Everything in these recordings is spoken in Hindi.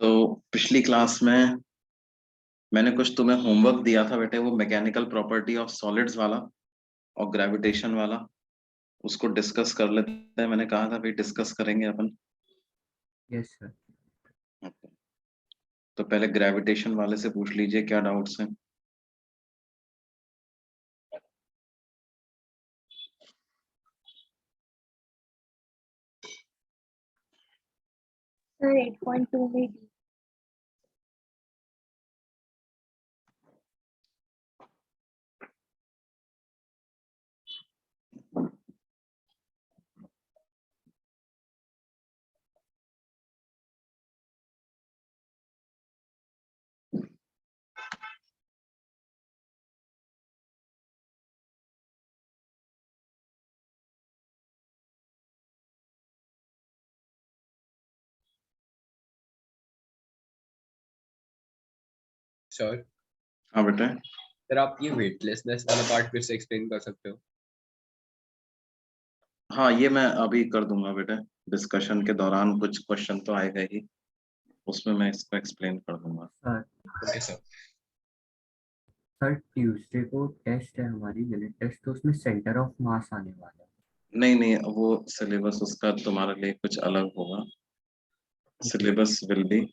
तो पिछली क्लास में मैंने कुछ तुम्हें होमवर्क दिया था बेटे, वो मैकेनिकल प्रॉपर्टी ऑफ सॉलिड्स वाला और ग्रेविटेशन वाला, उसको डिस्कस कर लेते हैं। मैंने कहा था भाई डिस्कस करेंगे अपन। Yes sir. तो पहले ग्रेविटेशन वाले से पूछ लीजिए क्या डाउट्स हैं। सर 8.2 में डी। सर हाँ बेटे। सर आप ये वेटलेसनेस वाला पार्ट फिर से एक्सप्लेन कर सकते हो? हाँ ये मैं अभी कर दूंगा बेटे, डिस्कशन के दौरान कुछ क्वेश्चन तो आएगा ही, उसमें मैं इसको एक्सप्लेन कर दूंगा। Sir okay sir. Sir Tuesday को टेस्ट है हमारी यूनिट टेस्ट, तो उसमें सेंटर ऑफ मास आने वाला है। नहीं नहीं, वो सिलेबस उसका तुम्हारे लिए कुछ अलग होगा। Syllabus will be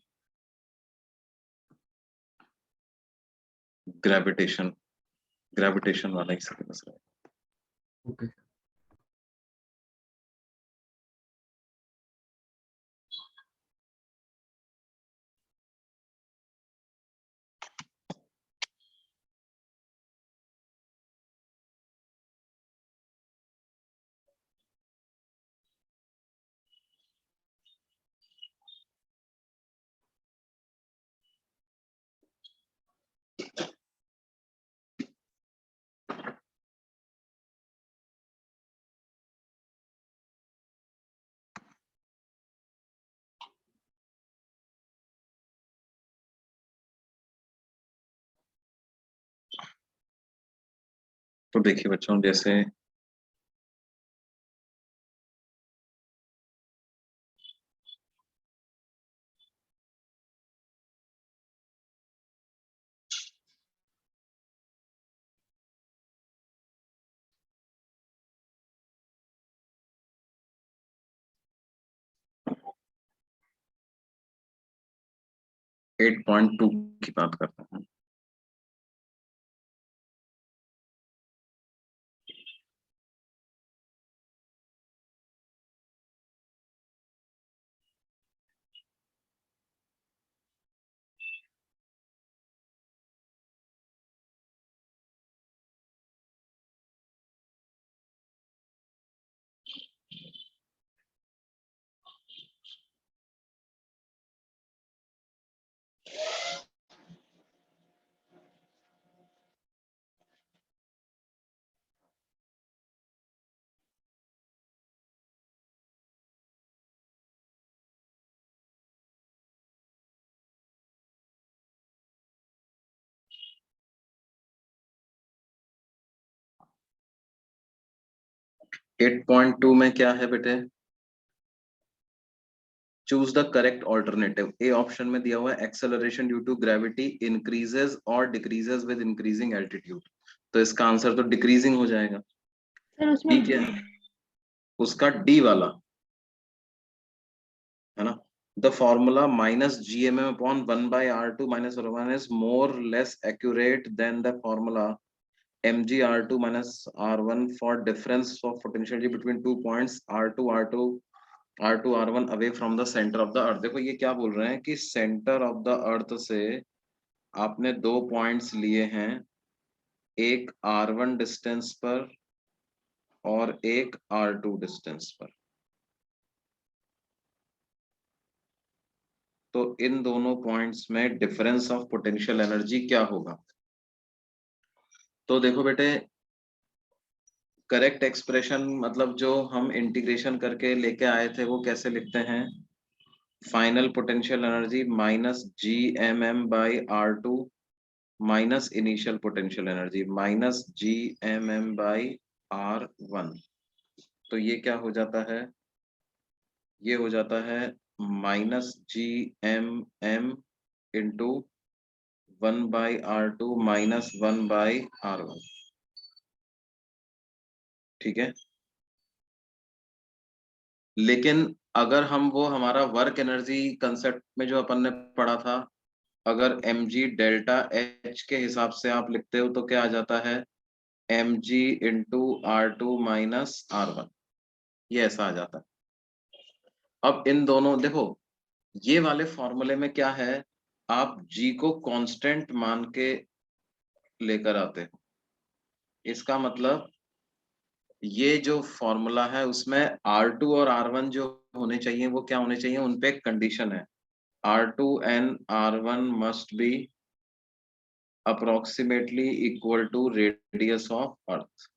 gravitation, gravitation वाला ही सिलेबस है। Okay sir. तो देखिए बच्चों, जैसे एट पॉइंट टू की बात करते हैं। एट पॉइंट टू में क्या है बेटे? Choose the correct alternative. A option में दिया हुआ है acceleration due to gravity increases और डिक्रीजेस विद इंक्रीजिंग एल्टीट्यूड, तो इसका आंसर तो डिक्रीजिंग हो जाएगा। सर उसमें ठीक है, उसका डी वाला है ना। The formula minus G M M upon one by R two minus one is more less accurate than the formula M G R two minus R one for difference of potential between two points R2 R1 away from the centre of the earth. देखो ये क्या बोल रहे हैं कि सेंटर ऑफ द अर्थ से आपने दो पॉइंट्स लिए हैं, एक R1 डिस्टेंस पर और एक R2 डिस्टेंस पर। तो इन दोनों पॉइंट्स में डिफरेंस ऑफ पोटेंशियल एनर्जी क्या होगा? तो देखो बेटे, करेक्ट एक्सप्रेशन मतलब जो हम इंटीग्रेशन करके लेके आए थे वो कैसे लिखते हैं? Final potential energy minus G M M by R2 minus initial potential energy minus G M M by R1। तो ये क्या हो जाता है? ये हो जाता है minus GMM into 1/R2 minus 1/R1, ठीक है। लेकिन अगर हम वो हमारा वर्क एनर्जी कंसेप्ट में जो अपन ने पढ़ा था, अगर mg डेल्टा H के हिसाब से आप लिखते हो तो क्या आ जाता है, mg into R2 minus R1, ये ऐसा आ जाता है। अब इन दोनों देखो, ये वाले फॉर्मूले में क्या है, आप g को कांस्टेंट मान के लेकर आते हो। इसका मतलब ये जो फॉर्मूला है उसमें R2 और R1 जो होने चाहिए वो क्या होने चाहिए, उनपे एक कंडीशन है, R2 and R1 must be approximately equal to radius of earth।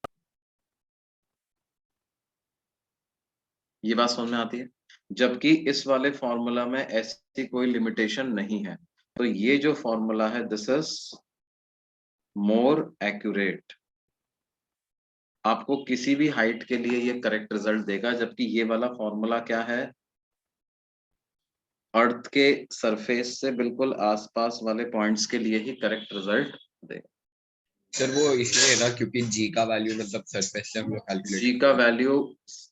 ये बात समझ में आती है, जबकि इस वाले फॉर्मूला में ऐसी कोई लिमिटेशन नहीं है। तो ये जो फॉर्मूला है दिस इज मोर एक्यूरेट, आपको किसी भी हाइट के लिए ये करेक्ट रिजल्ट देगा, जबकि ये वाला फॉर्मूला क्या है, अर्थ के सरफेस से बिल्कुल आसपास वाले पॉइंट्स के लिए ही करेक्ट रिजल्ट देगा। सर वो इसलिए है ना क्योंकि जी का वैल्यू मतलब सरफेस से हम लोग कैलकुलेट जी का वैल्यू,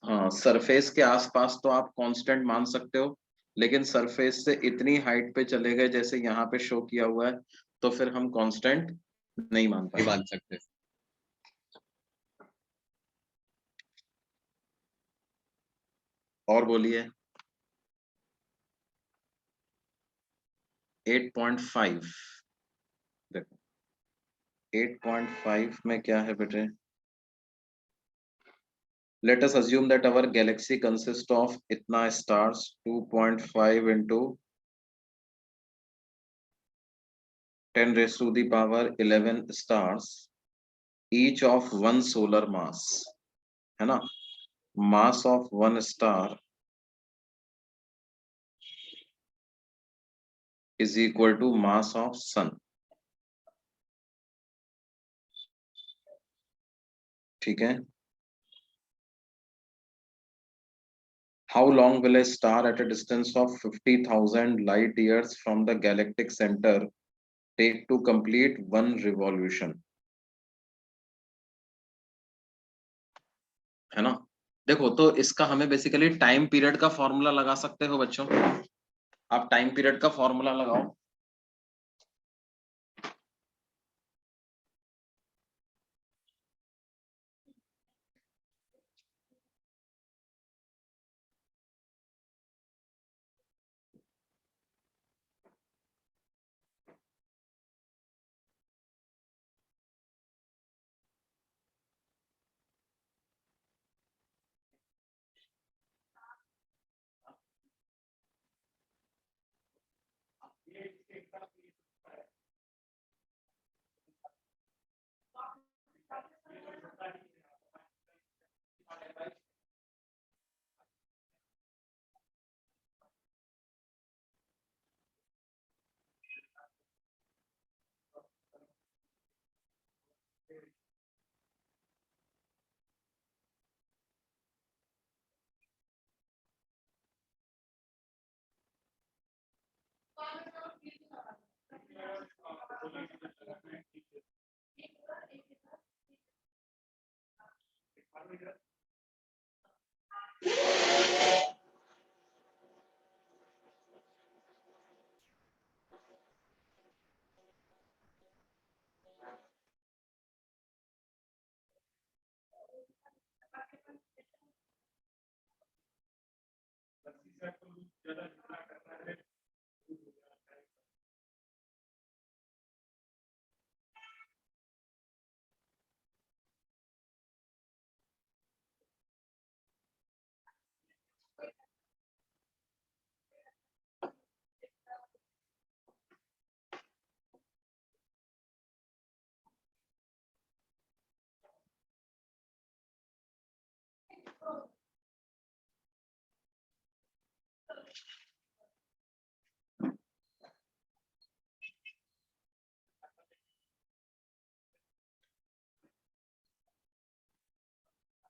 हाँ, सरफेस के आसपास तो आप कांस्टेंट मान सकते हो, लेकिन सरफेस से इतनी हाइट पे चले गए जैसे यहाँ पे शो किया हुआ है, तो फिर हम कांस्टेंट नहीं मान नहीं पाएंगे। मान सकते। और बोलिए 8.5, देखो 8.5 में क्या है बेटे, let us assume that our galaxy consists of इतना stars, 2.5 into 10 raised to the power 11 stars, each of one solar mass, है ना, mass of one star is equal to mass of sun, ठीक है। How long will a star at a distance of 50,000 light years from the galactic center take to complete one revolution, है ना। देखो तो इसका हमें बेसिकली टाइम पीरियड का फॉर्मूला लगा सकते हो बच्चों, आप टाइम पीरियड का फॉर्मूला लगाओ।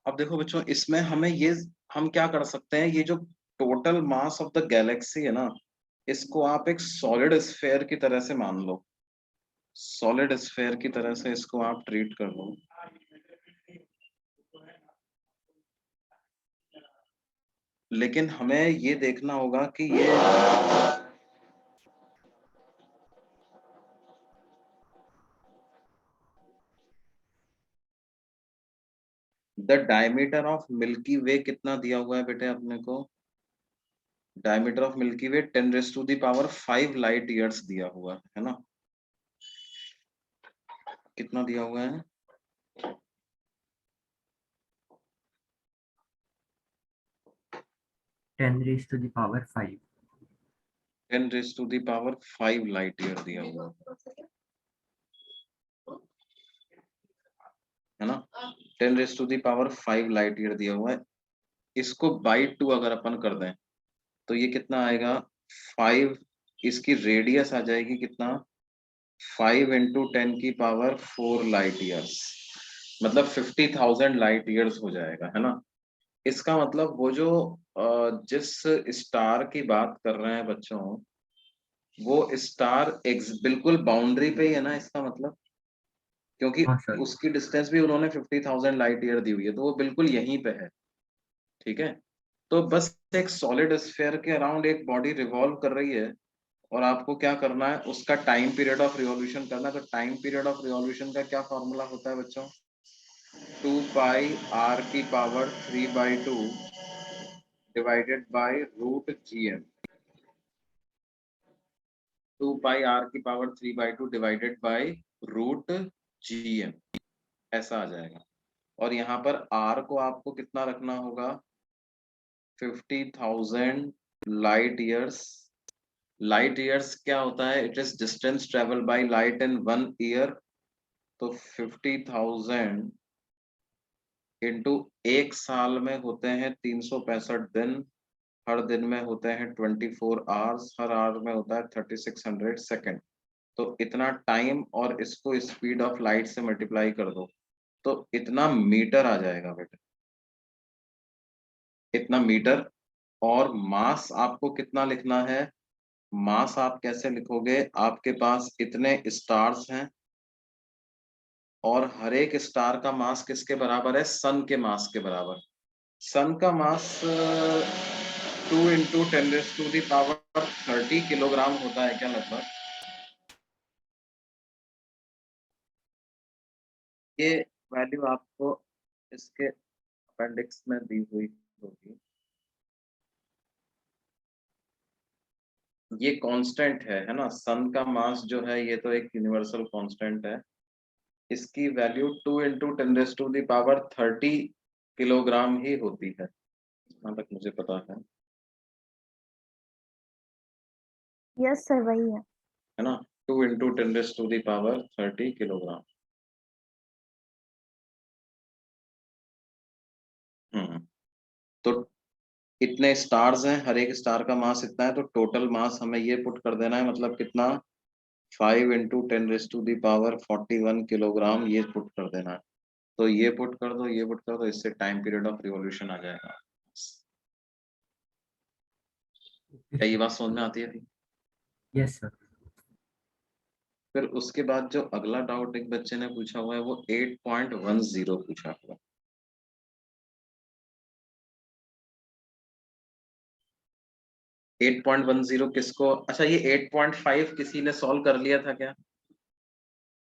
अब देखो बच्चों, इसमें हमें ये, हम क्या कर सकते हैं, ये जो total mass of the Galaxy है ना, इसको आप एक सॉलिड स्फेयर की तरह से मान लो, सॉलिड स्फेयर की तरह से इसको आप ट्रीट कर लो। लेकिन हमें ये देखना होगा कि ये द डायमीटर ऑफ मिल्की वे कितना दिया हुआ है बेटे अपने को? Diameter of milky way 10⁵ light years दिया हुआ है ना? कितना दिया हुआ है? 10⁵ 10⁵ लाइट ईयर दिया हुआ है ना? 10⁵ लाइट ईयर दिया हुआ है। इसको बाई 2 अगर अपन कर दें तो ये कितना आएगा? 5, इसकी रेडियस आ जाएगी कितना? 5 इंटू 10⁴ लाइट ईयर्स, मतलब 50,000 लाइट ईयर्स हो जाएगा, है ना? इसका मतलब वो जो जिस स्टार की बात कर रहे हैं बच्चों, वो स्टार बिल्कुल बाउंड्री पे ही है ना, इसका मतलब, क्योंकि हाँ सर। उसकी डिस्टेंस भी उन्होंने 50,000 लाइट ईयर दी हुई है, तो वो बिल्कुल यहीं पे है। ठीक है, तो बस एक सॉलिड स्फीयर के अराउंड एक बॉडी रिवॉल्व कर रही है, और आपको क्या करना है, उसका टाइम पीरियड ऑफ रिवॉल्यूशन करना है। तो टाइम पीरियड ऑफ रिवॉल्यूशन का क्या फॉर्मूला होता है बच्चों? 2πr⁵ divided by root gm। 2πr⁵ divided by root gm, ऐसा आ जाएगा। और यहाँ पर r को आपको कितना रखना होगा? 50,000 लाइट ईयर्स। लाइट ईयर्स क्या होता है? It is distance travel by light in 1 year. तो 50,000 इंटू एक साल में होते हैं 365 दिन, हर दिन में होते हैं 24 आवर्स, हर आवर में होता है 3600 सेकेंड। तो इतना टाइम और इसको स्पीड ऑफ लाइट से मल्टीप्लाई कर दो तो इतना मीटर आ जाएगा बेटा, इतना मीटर। और मास आपको कितना लिखना है? मास आप कैसे लिखोगे? आपके पास इतने स्टार्स हैं और हर एक स्टार का मास किसके बराबर है? सन के मास के बराबर। सन का मास 2 × 10⁻³ किलोग्राम होता है क्या लगभग? ये वैल्यू आपको इसके अपेंडिक्स में दी हुई होगी। ये कांस्टेंट है ना? सन का मास जो है ये तो एक यूनिवर्सल कांस्टेंट है। इसकी वैल्यू 2 × 10⁻³ किलोग्राम ही होती है, जहाँ तक मुझे पता यस सर वही है ना? 2 × 10⁻³ किलोग्राम। तो इतने स्टार्स हैं, हर एक स्टार का मास इतना है, तो टोटल मास हमें ये पुट कर देना है, मतलब कितना? 5 × 10⁻41 किलोग्राम, ये पुट कर देना है। तो ये पुट कर दो, ये पुट कर दो, इससे टाइम पीरियड ऑफ रिवॉल्यूशन आ जाएगा। क्या ये बात समझ में आती है? Yes sir. फिर उसके बाद जो अगला डाउट एक बच्चे ने पूछा हुआ है वो 8.10 पूछा हुआ है। 8.10 किसको? अच्छा, ये 8.5 किसी ने सॉल्व कर लिया था क्या?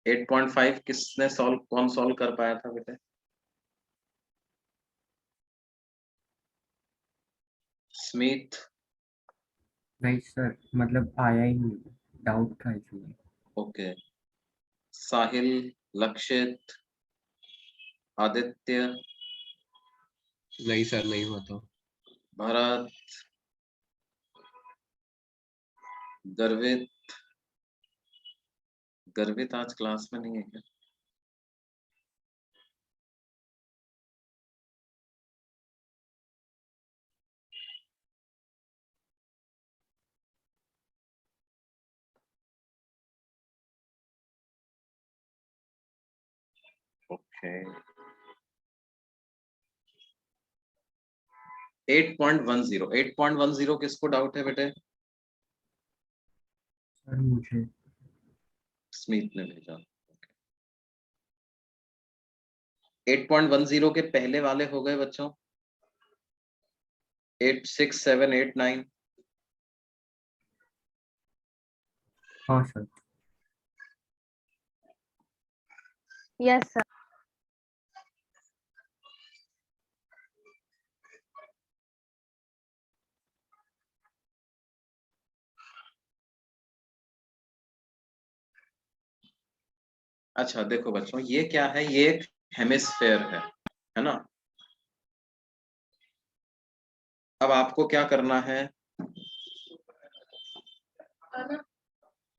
8.5 किसने सॉल्व, कौन सॉल्व कर पाया था बेटे? स्मिथ? नहीं सर, मतलब आया ही नहीं, डाउट था इसलिए। ओके। साहिल, लक्षित, आदित्य, नहीं सर, नहीं हुआ था। भरत, गर्वित। गर्वित आज क्लास में नहीं है क्या? ओके। 8.10 8.10 किसको डाउट है बेटे? सर मुझे स्मिथ ने भेजा। 8.10 के पहले वाले हो गए बच्चों 8 6 7 8 9। हाँ सर। Yes sir. अच्छा देखो बच्चों ये क्या है, ये एक हेमिस्फेयर है ना। अब आपको क्या करना है,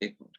एक मिनट।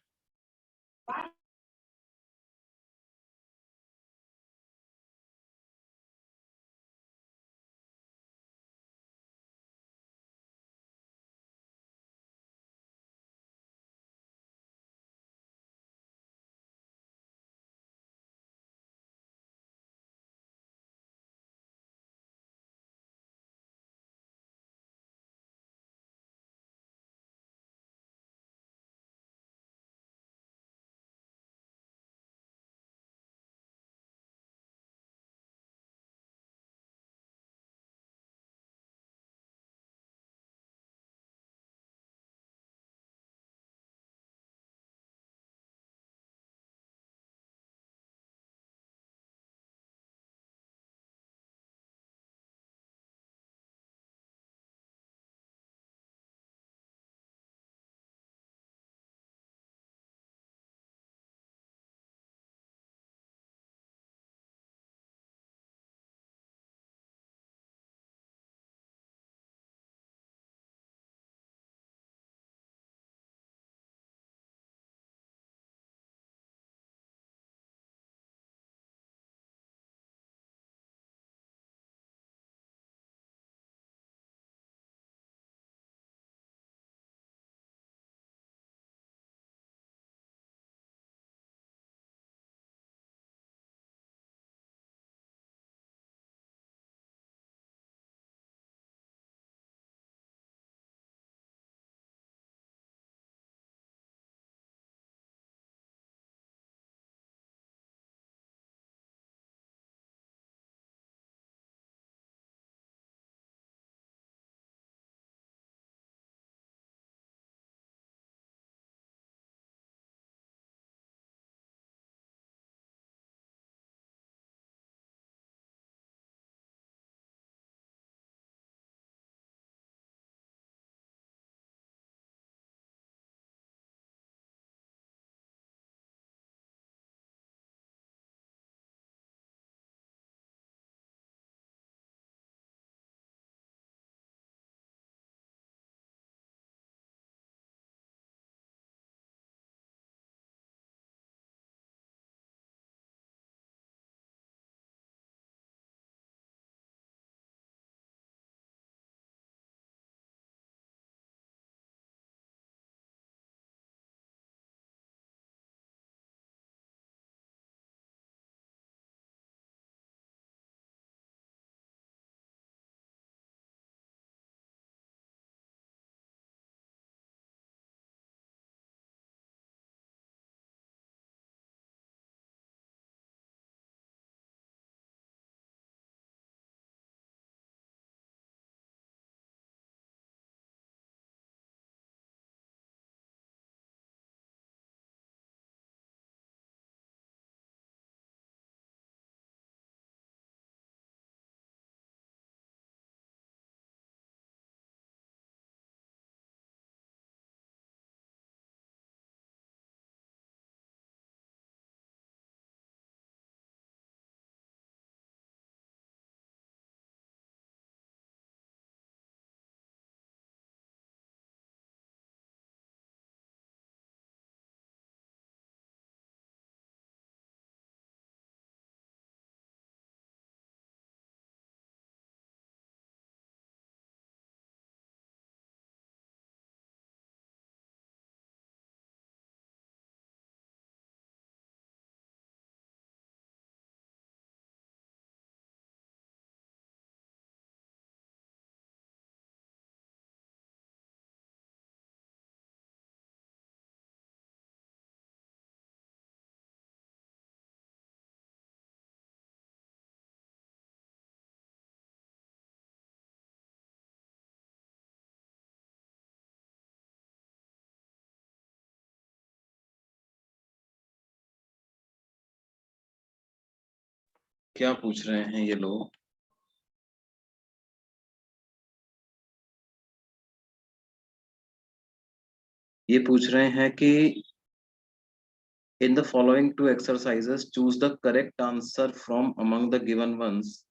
क्या पूछ रहे हैं ये लोग? ये पूछ रहे हैं कि in the following two exercises choose the correct answer from among the given ones.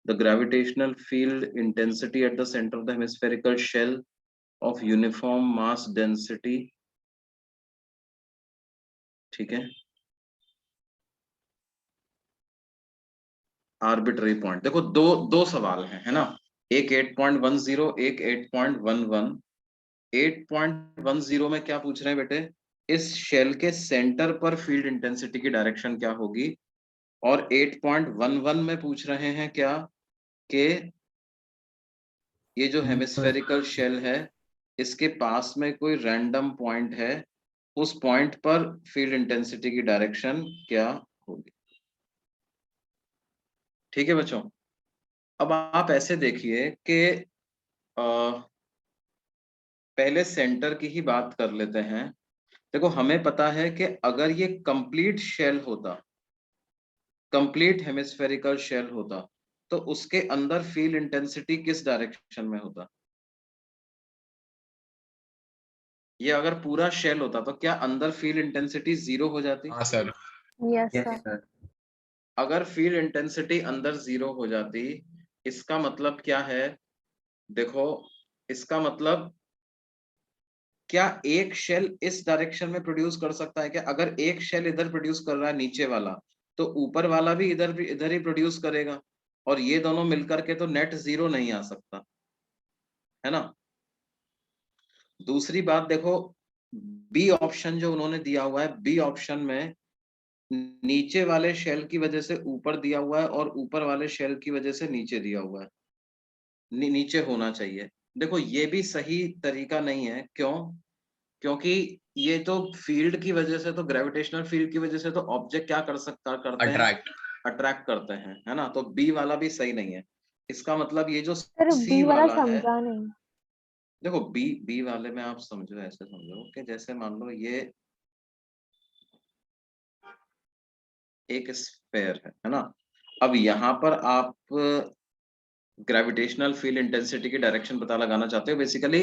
The gravitational field intensity at the center of the hemispherical shell of uniform mass density, ठीक है, आर्बिट्ररी पॉइंट। देखो दो दो सवाल हैं, है ना, एक 8.10, एक 8.11। 8.10 में क्या पूछ रहे हैं बेटे, इस शेल के सेंटर पर फील्ड इंटेंसिटी की डायरेक्शन क्या होगी, और 8.11 में पूछ रहे हैं क्या, कि ये जो हेमिस्फेरिकल शेल है इसके पास में कोई रैंडम पॉइंट है, उस पॉइंट पर फील्ड इंटेंसिटी की डायरेक्शन क्या होगी। ठीक है बच्चों, अब आप ऐसे देखिए कि पहले सेंटर की ही बात कर लेते हैं। देखो हमें पता है कि अगर ये कंप्लीट शेल होता, कंप्लीट हेमिस्फेरिकल शेल होता, तो उसके अंदर फील्ड इंटेंसिटी किस डायरेक्शन में होता। ये अगर पूरा शेल होता तो क्या अंदर फील्ड इंटेंसिटी 0 हो जाती। हाँ sir. Yes, yes sir. Sir. अगर फील्ड इंटेंसिटी अंदर 0 हो जाती, इसका मतलब क्या है, देखो इसका मतलब क्या एक शेल इस डायरेक्शन में प्रोड्यूस कर सकता है क्या। अगर एक शेल इधर प्रोड्यूस कर रहा है नीचे वाला, तो ऊपर वाला भी इधर ही प्रोड्यूस करेगा, और ये दोनों मिलकर के तो नेट 0 नहीं आ सकता, है ना। दूसरी बात देखो, बी ऑप्शन जो उन्होंने दिया हुआ है, बी ऑप्शन में नीचे वाले शेल की वजह से ऊपर दिया हुआ है और ऊपर वाले शेल की वजह से नीचे दिया हुआ है, नीचे होना चाहिए। देखो ये भी सही तरीका नहीं है, क्यों, क्योंकि ये तो फील्ड की वजह से, तो ग्रेविटेशनल फील्ड की वजह से तो ऑब्जेक्ट क्या करते हैं, अट्रैक्ट। अट्रैक्ट करते हैं, है ना। तो बी वाला भी सही नहीं है। इसका मतलब ये जो सर सी बी वाला वाला है, समझा नहीं। देखो बी वाले में आप समझो, ऐसे समझो कि जैसे मान लो ये एक स्फेयर है ना। अब यहाँ पर आप ग्रेविटेशनल फील्ड इंटेंसिटी की डायरेक्शन पता लगाना चाहते हो, basically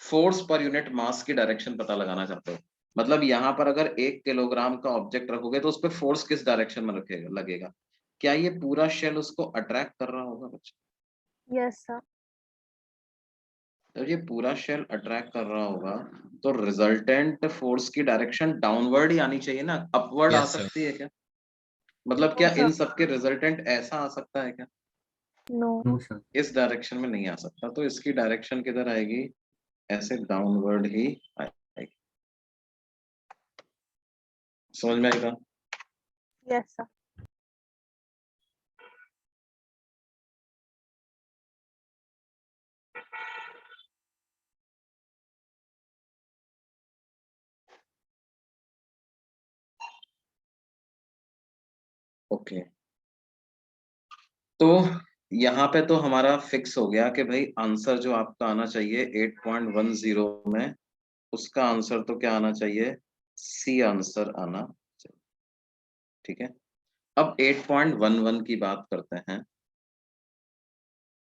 force per unit mass की डायरेक्शन पता लगाना चाहते हो। मतलब यहाँ पर अगर 1 किलोग्राम का ऑब्जेक्ट रखोगे तो उस पर फोर्स किस डायरेक्शन में रखेगा लगेगा। क्या ये पूरा शेल उसको अट्रैक्ट कर रहा होगा बच्चा। Yes, sir. जब ये पूरा शेल अट्रैक्ट कर रहा होगा तो रिजल्टेंट फोर्स की डायरेक्शन डाउनवर्ड ही आनी चाहिए ना, अपवर्ड आ यस सर। सकती है क्या। मतलब No, क्या sir. इन सबके रिजल्टेंट ऐसा आ सकता है क्या, No. No sir. इस डायरेक्शन में नहीं आ सकता। तो इसकी डायरेक्शन किधर आएगी, ऐसे डाउनवर्ड ही आएगी। समझ में आएगा। Yes, sir. ओके, तो यहाँ पे तो हमारा फिक्स हो गया कि भाई आंसर जो आपका आना चाहिए 8.10 में, उसका आंसर तो क्या आना चाहिए, सी आंसर आना चाहिए। ठीक है, अब 8.11 की बात करते हैं।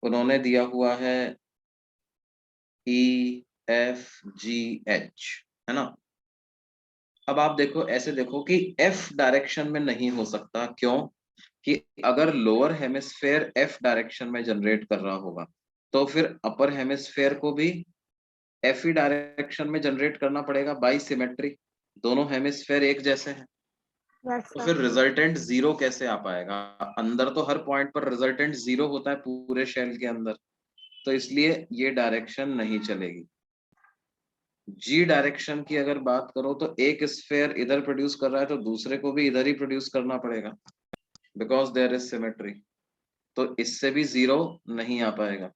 उन्होंने दिया हुआ है ई एफ जी एच, है ना। अब आप देखो, ऐसे देखो कि एफ डायरेक्शन में नहीं हो सकता, क्यों, कि अगर लोअर हेमिस्फेयर एफ डायरेक्शन में जनरेट कर रहा होगा तो फिर अपर हेमिस्फेयर को भी एफ ही डायरेक्शन में जनरेट करना पड़ेगा बाई सिमेट्री, दोनों हेमिस्फेयर एक जैसे हैं। Yes, तो sir. फिर रिजल्टेंट 0 कैसे आ पाएगा, अंदर तो हर पॉइंट पर रिजल्टेंट 0 होता है पूरे शेल के अंदर, तो इसलिए ये डायरेक्शन नहीं चलेगी। जी डायरेक्शन की अगर बात करो तो एक स्फेयर इधर प्रोड्यूस कर रहा है तो दूसरे को भी इधर ही प्रोड्यूस करना पड़ेगा, बिकॉज देयर इज सिमेट्री। तो इससे भी 0 नहीं आ पाएगा।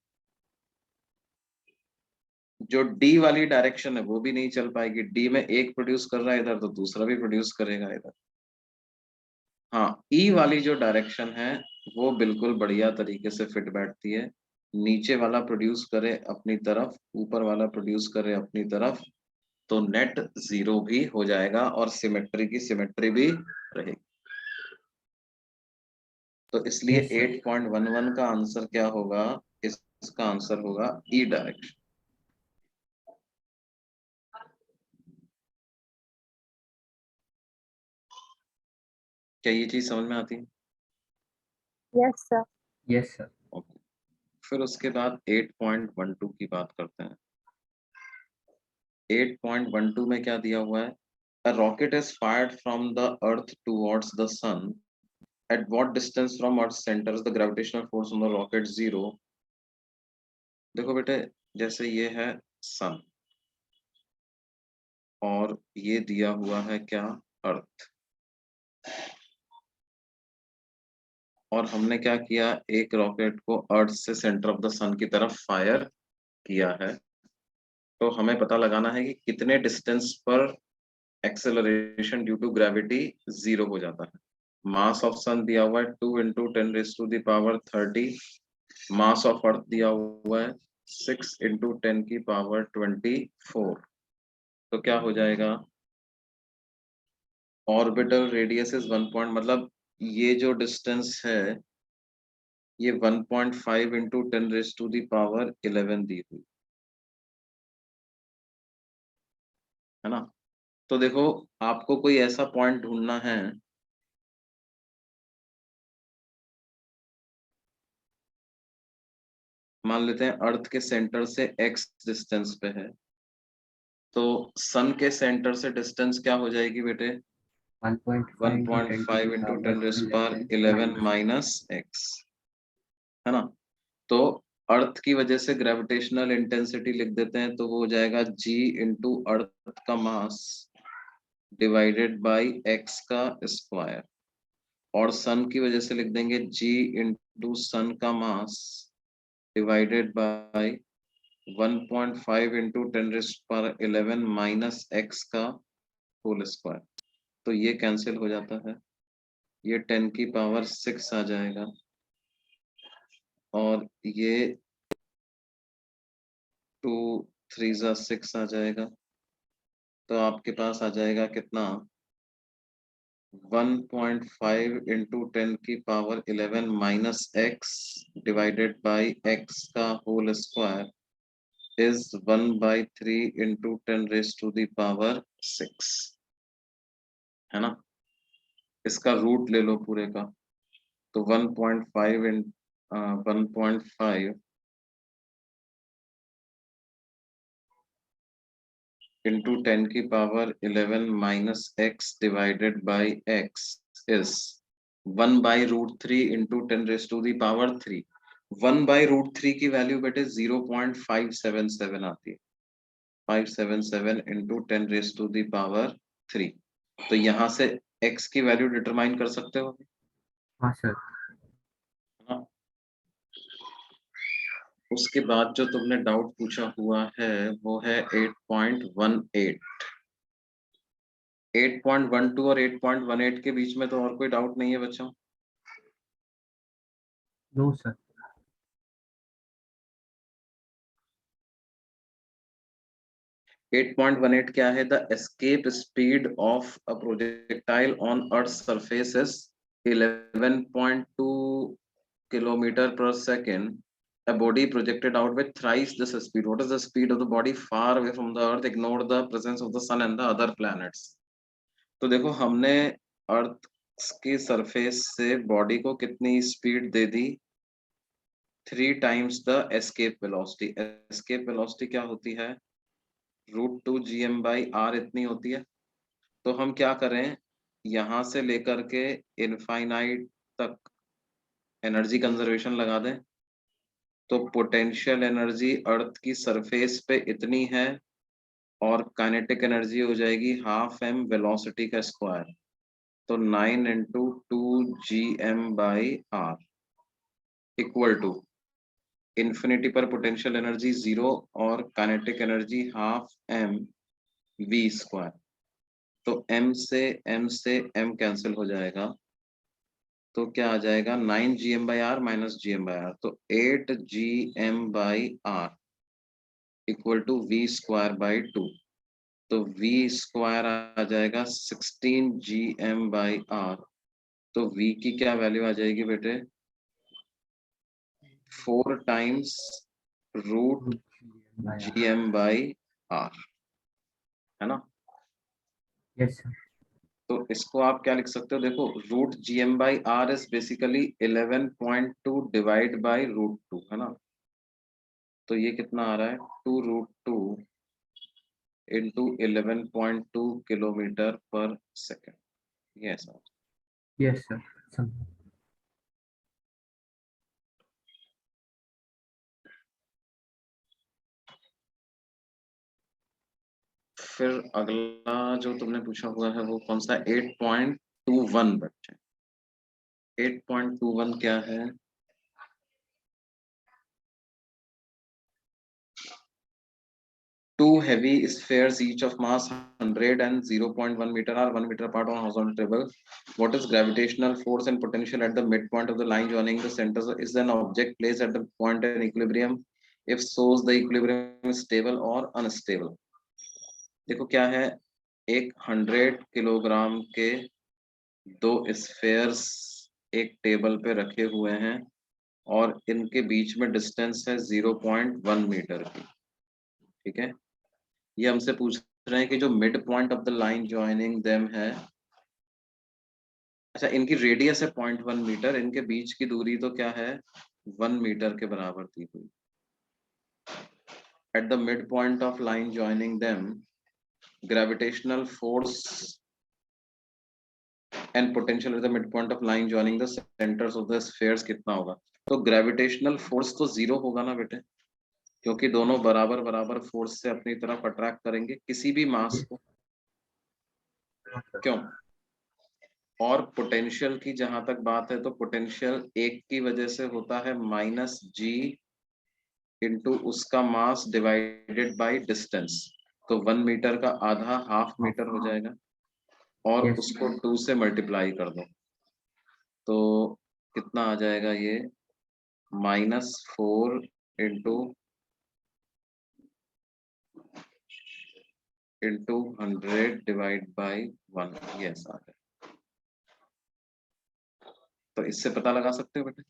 जो डी वाली डायरेक्शन है वो भी नहीं चल पाएगी, डी में एक प्रोड्यूस कर रहा है इधर तो दूसरा भी प्रोड्यूस करेगा इधर। हाँ, ई वाली जो डायरेक्शन है वो बिल्कुल बढ़िया तरीके से फिट बैठती है, नीचे वाला प्रोड्यूस करे अपनी तरफ, ऊपर वाला प्रोड्यूस करे अपनी तरफ, तो नेट 0 भी हो जाएगा और सिमेट्री की सिमेट्री भी रहेगी। तो इसलिए Yes, sir. 8.11 का आंसर क्या होगा, इसका आंसर होगा ई डायरेक्शन। क्या ये चीज समझ में आती है? Yes, sir. Yes, sir. Okay, फिर उसके बाद 8.12 की बात करते हैं। 8.12 में क्या दिया हुआ है, a rocket is fired from the earth towards the sun, at what distance from earth center is the gravitational force on the rocket zero। देखो बेटे, जैसे ये है सन और ये दिया हुआ है क्या, अर्थ, और हमने क्या किया, एक रॉकेट को अर्थ से सेंटर ऑफ द सन की तरफ फायर किया है। तो हमें पता लगाना है कि कितने डिस्टेंस पर acceleration due to gravity zero हो जाता है। मास ऑफ सन दिया हुआ है 2 इंटू 10⁻30। मास ऑफ अर्थ दिया हुआ है 6 इंटू 10⁻24। तो क्या हो जाएगा, ऑर्बिटल रेडियस इज 1 पॉइंट, मतलब ये जो डिस्टेंस है ये 1.5 इंटू 10⁻11 दी हुई है ना। तो देखो, आपको कोई ऐसा पॉइंट ढूंढना है मान लेते हैं अर्थ के सेंटर से x डिस्टेंस पे है, तो सन के सेंटर से डिस्टेंस क्या हो जाएगी बेटे, 1.5 इंटू 10⁻11 माइनस x, है ना। तो अर्थ की वजह से ग्रेविटेशनल इंटेंसिटी लिख देते हैं, तो वो हो जाएगा g इंटू अर्थ का मास डिवाइडेड बाई x का स्क्वायर, और सन की वजह से लिख देंगे g इंटू सन का mass divided by 1.5 into 10⁻11 minus x का होल स्क्वायर। तो ये कैंसिल हो जाता है, ये 10⁻6 आ जाएगा, और ये 2 3 जा 6 आ जाएगा। तो आपके पास आ जाएगा कितना, 1.5 into 10⁻11 minus x divided by x का होल स्क्वायर इज 1/3 इंटू 10⁻6, है ना। इसका रूट ले लो पूरे का, तो 1.5 इन 1.5 into 10⁻11 minus x divided by x is 1/√3 into 10⁻3। 1/√3 की वैल्यू बेटे 0.577 आती है, 577 इंटू 10⁻3। तो यहाँ से x की वैल्यू डिटरमाइन कर सकते हो, हाँ सर। है ना। उसके बाद जो तुमने डाउट पूछा हुआ है वो है 8.18। 8.12 और 8.18 के बीच में तो और कोई डाउट नहीं है बच्चों? No sir. 8.18 क्या है, the escape speed of a projectile on earth surface is 11.2 kilometer per second. A body projected out with thrice this speed. What is the speed of the body far away from the earth? Ignore the presence of the sun and the other planets. तो देखो, हमने अर्थ की सरफेस से बॉडी को कितनी speed they the, 3 times the escape velocity. Escape velocity क्या होती है, √2 gm/r इतनी होती है। तो हम क्या करें, यहां से लेकर के इनफाइनाइट तक एनर्जी कंजर्वेशन लगा दें, तो पोटेंशियल एनर्जी अर्थ की सरफेस पे इतनी है, और काइनेटिक एनर्जी हो जाएगी हाफ m वेलोसिटी का स्क्वायर, तो 9 into 2 gm/r equal to infinity पर पोटेंशियल एनर्जी 0 और kinetic energy half m v square. तो m से m कैंसिल हो जाएगा, तो क्या आ जाएगा 9 gm/r माइनस gm/r, तो 8 gm/r equal to v square by 2। तो v स्क्वायर आ जाएगा 16 gm/r। तो v की क्या वैल्यू आ जाएगी बेटे? 4 times root gm by r, है ना? Yes sir. तो इसको आप क्या लिख सकते हो? देखो, root gm by r is basically 11.2 divide by root 2, है ना? तो ये कितना आ रहा है? 2√2 इंटू 11.2 किलोमीटर पर सेकेंड, ये ऐसा। यस सर, समझ। फिर अगला जो तुमने पूछा हुआ है वो कौन सा? 8.21 बच्चे। 8.21 क्या है? Two heavy spheres each of mass 100 and 0.1 meter are 1 meter apart on horizontal table. What is gravitational force and potential at the midpoint of the line joining the centers? Is an object placed at the point in equilibrium? If so, the equilibrium is stable or unstable? देखो क्या है, एक 100 किलोग्राम के दो स्फेयर्स एक टेबल पे रखे हुए हैं और इनके बीच में डिस्टेंस है 0.1 मीटर की, ठीक है? ये हमसे पूछ रहे हैं कि जो mid point of the line joining them है, अच्छा इनकी रेडियस है 0.1 मीटर, इनके बीच की दूरी तो क्या है? 1 मीटर के बराबर दी हुई। At the mid point of line joining them gravitational force and potential at the mid point of line joining the centres of the spheres कितना होगा? तो ग्रेविटेशनल फोर्स तो जीरो होगा ना बेटे, क्योंकि दोनों बराबर बराबर फोर्स से अपनी तरफ अट्रैक्ट करेंगे किसी भी मास को, क्यों? और पोटेंशियल की जहां तक बात है तो पोटेंशियल एक की वजह से होता है माइनस जी इंटू उसका मास डिवाइडेड बाय डिस्टेंस, तो 1 मीटर का आधा हाफ मीटर हो जाएगा और Yes. उसको 2 से मल्टीप्लाई कर दो तो कितना आ जाएगा ये? -4 इंटू 100 डिवाइड बाय 1, ये ऐसा आ जाएगा। तो इससे पता लगा सकते हो बेटे।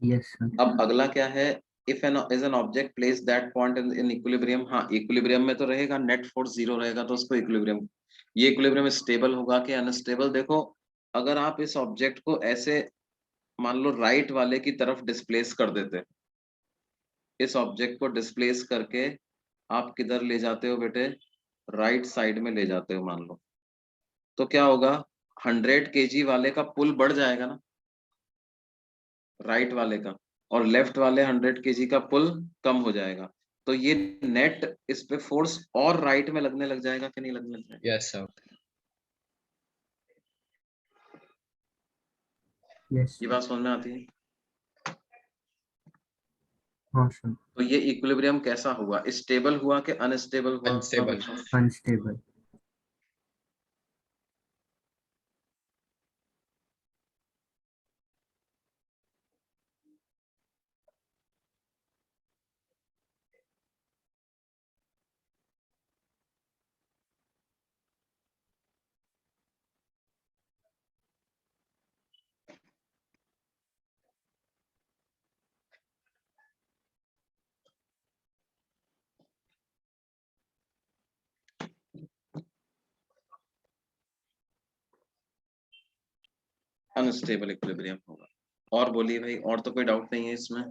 Yes sir. अब अगला क्या है? If an is an object place that point in equilibrium, हाँ इक्विलिब्रियम में तो रहेगा, नेट फोर्स जीरो रहेगा तो उसको इक्विलिब्रियम, ये इक्विलिब्रियम स्टेबल होगा कि अनस्टेबल? देखो, अगर आप इस ऑब्जेक्ट को ऐसे मान लो राइट वाले की तरफ डिस्प्लेस कर देते, इस ऑब्जेक्ट को डिस्प्लेस करके आप किधर ले जाते हो बेटे? राइट साइड में ले जाते हो मान लो, तो क्या होगा? 100 kg वाले का पुल बढ़ जाएगा ना, राइट वाले का, और लेफ्ट वाले 100 kg का पुल कम हो जाएगा। तो ये नेट इस पे फोर्स और राइट में लगने लग जाएगा कि नहीं लगने लग जाएगा? Yes sir. यस। ये बात समझ में आती है? हाँ सर। तो ये इक्विलिब्रियम कैसा हुआ? स्टेबल हुआ कि अनस्टेबल हुआ Unstable. बच्चों? अनस्टेबल। अनस्टेबल इक्विलिब्रियम होगा। और बोलिए भाई, और तो कोई डाउट नहीं है इसमें?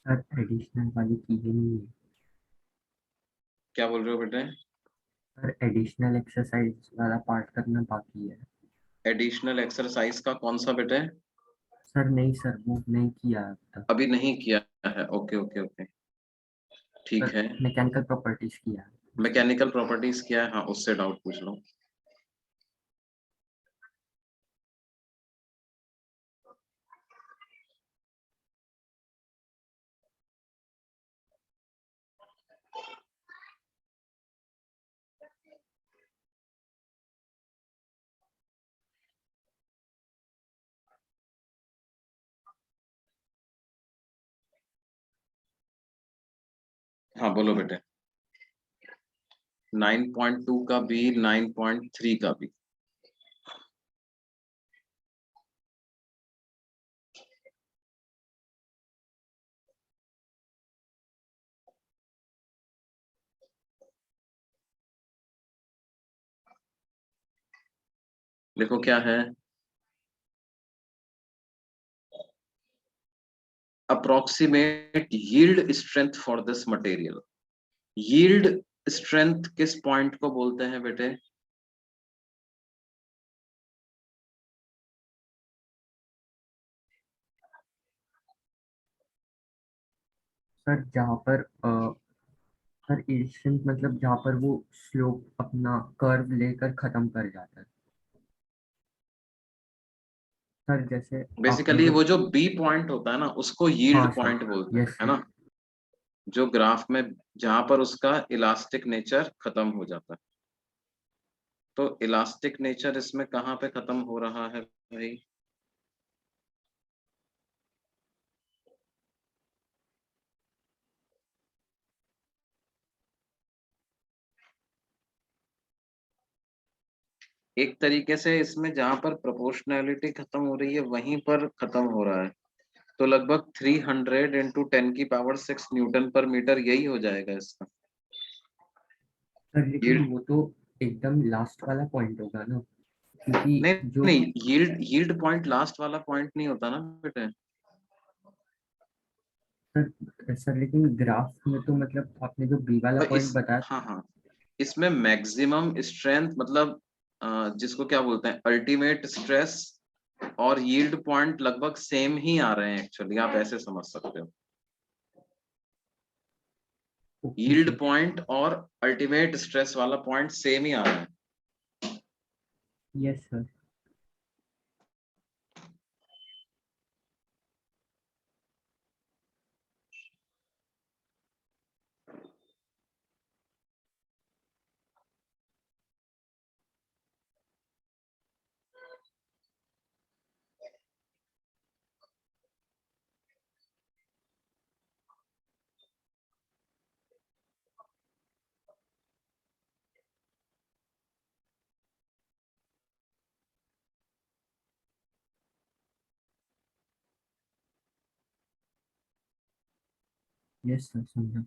सर एडिशनल वाली चीजें नहीं है। क्या बोल रहे हो बेटे? सर एडिशनल एक्सरसाइज वाला पार्ट करना बाकी है। एडिशनल एक्सरसाइज का कौन सा बेटे? सर नहीं सर, वो नहीं किया अब तक। अभी नहीं किया है, ओके ओके ओके, ठीक सर है। मैकेनिकल प्रॉपर्टीज किया है। मैकेनिकल प्रॉपर्टीज क्या है? हाँ उससे डाउट पूछ लो। हाँ बोलो बेटे। 9.2 का भी, 9.3 का भी। देखो क्या है, approximate yield strength for this material. Yield strength किस पॉइंट को बोलते हैं बेटे? सर जहाँ पर सर एशियंट मतलब जहाँ पर वो स्लोप अपना कर्व लेकर खत्म कर जाता है सर, जैसे आपने बेसिकली जो। वो जो बी पॉइंट होता है ना, उसको हाँ यील्ड सर। पॉइंट बोलते हैं, यस है सर। ना? जो ग्राफ में जहां पर उसका इलास्टिक नेचर खत्म हो जाता है। तो इलास्टिक नेचर इसमें कहाँ पे खत्म हो रहा है भाई? एक तरीके से इसमें जहां पर प्रोपोर्शनैलिटी खत्म हो रही है वहीं पर खत्म हो रहा है। तो लगभग 300 इंटू 10⁻⁶ न्यूटन पर मीटर यही हो जाएगा इसका सर लेकिन यील्ड। वो तो एकदम लास्ट वाला पॉइंट होगा ना, क्योंकि नहीं जो। नहीं, यील्ड पॉइंट लास्ट वाला पॉइंट नहीं होता ना बेटे। सर लेकिन ग्राफ में तो मतलब आपने जो बी वाला और पॉइंट बताया। हाँ हाँ, इसमें मैक्सिमम स्ट्रेंथ मतलब जिसको क्या बोलते हैं, अल्टीमेट स्ट्रेस और यील्ड पॉइंट लगभग सेम ही आ रहे हैं एक्चुअली, आप ऐसे समझ सकते हो। Okay yield sir. पॉइंट और अल्टीमेट स्ट्रेस वाला पॉइंट सेम ही आ रहा है। Yes sir. यस सर, समझा।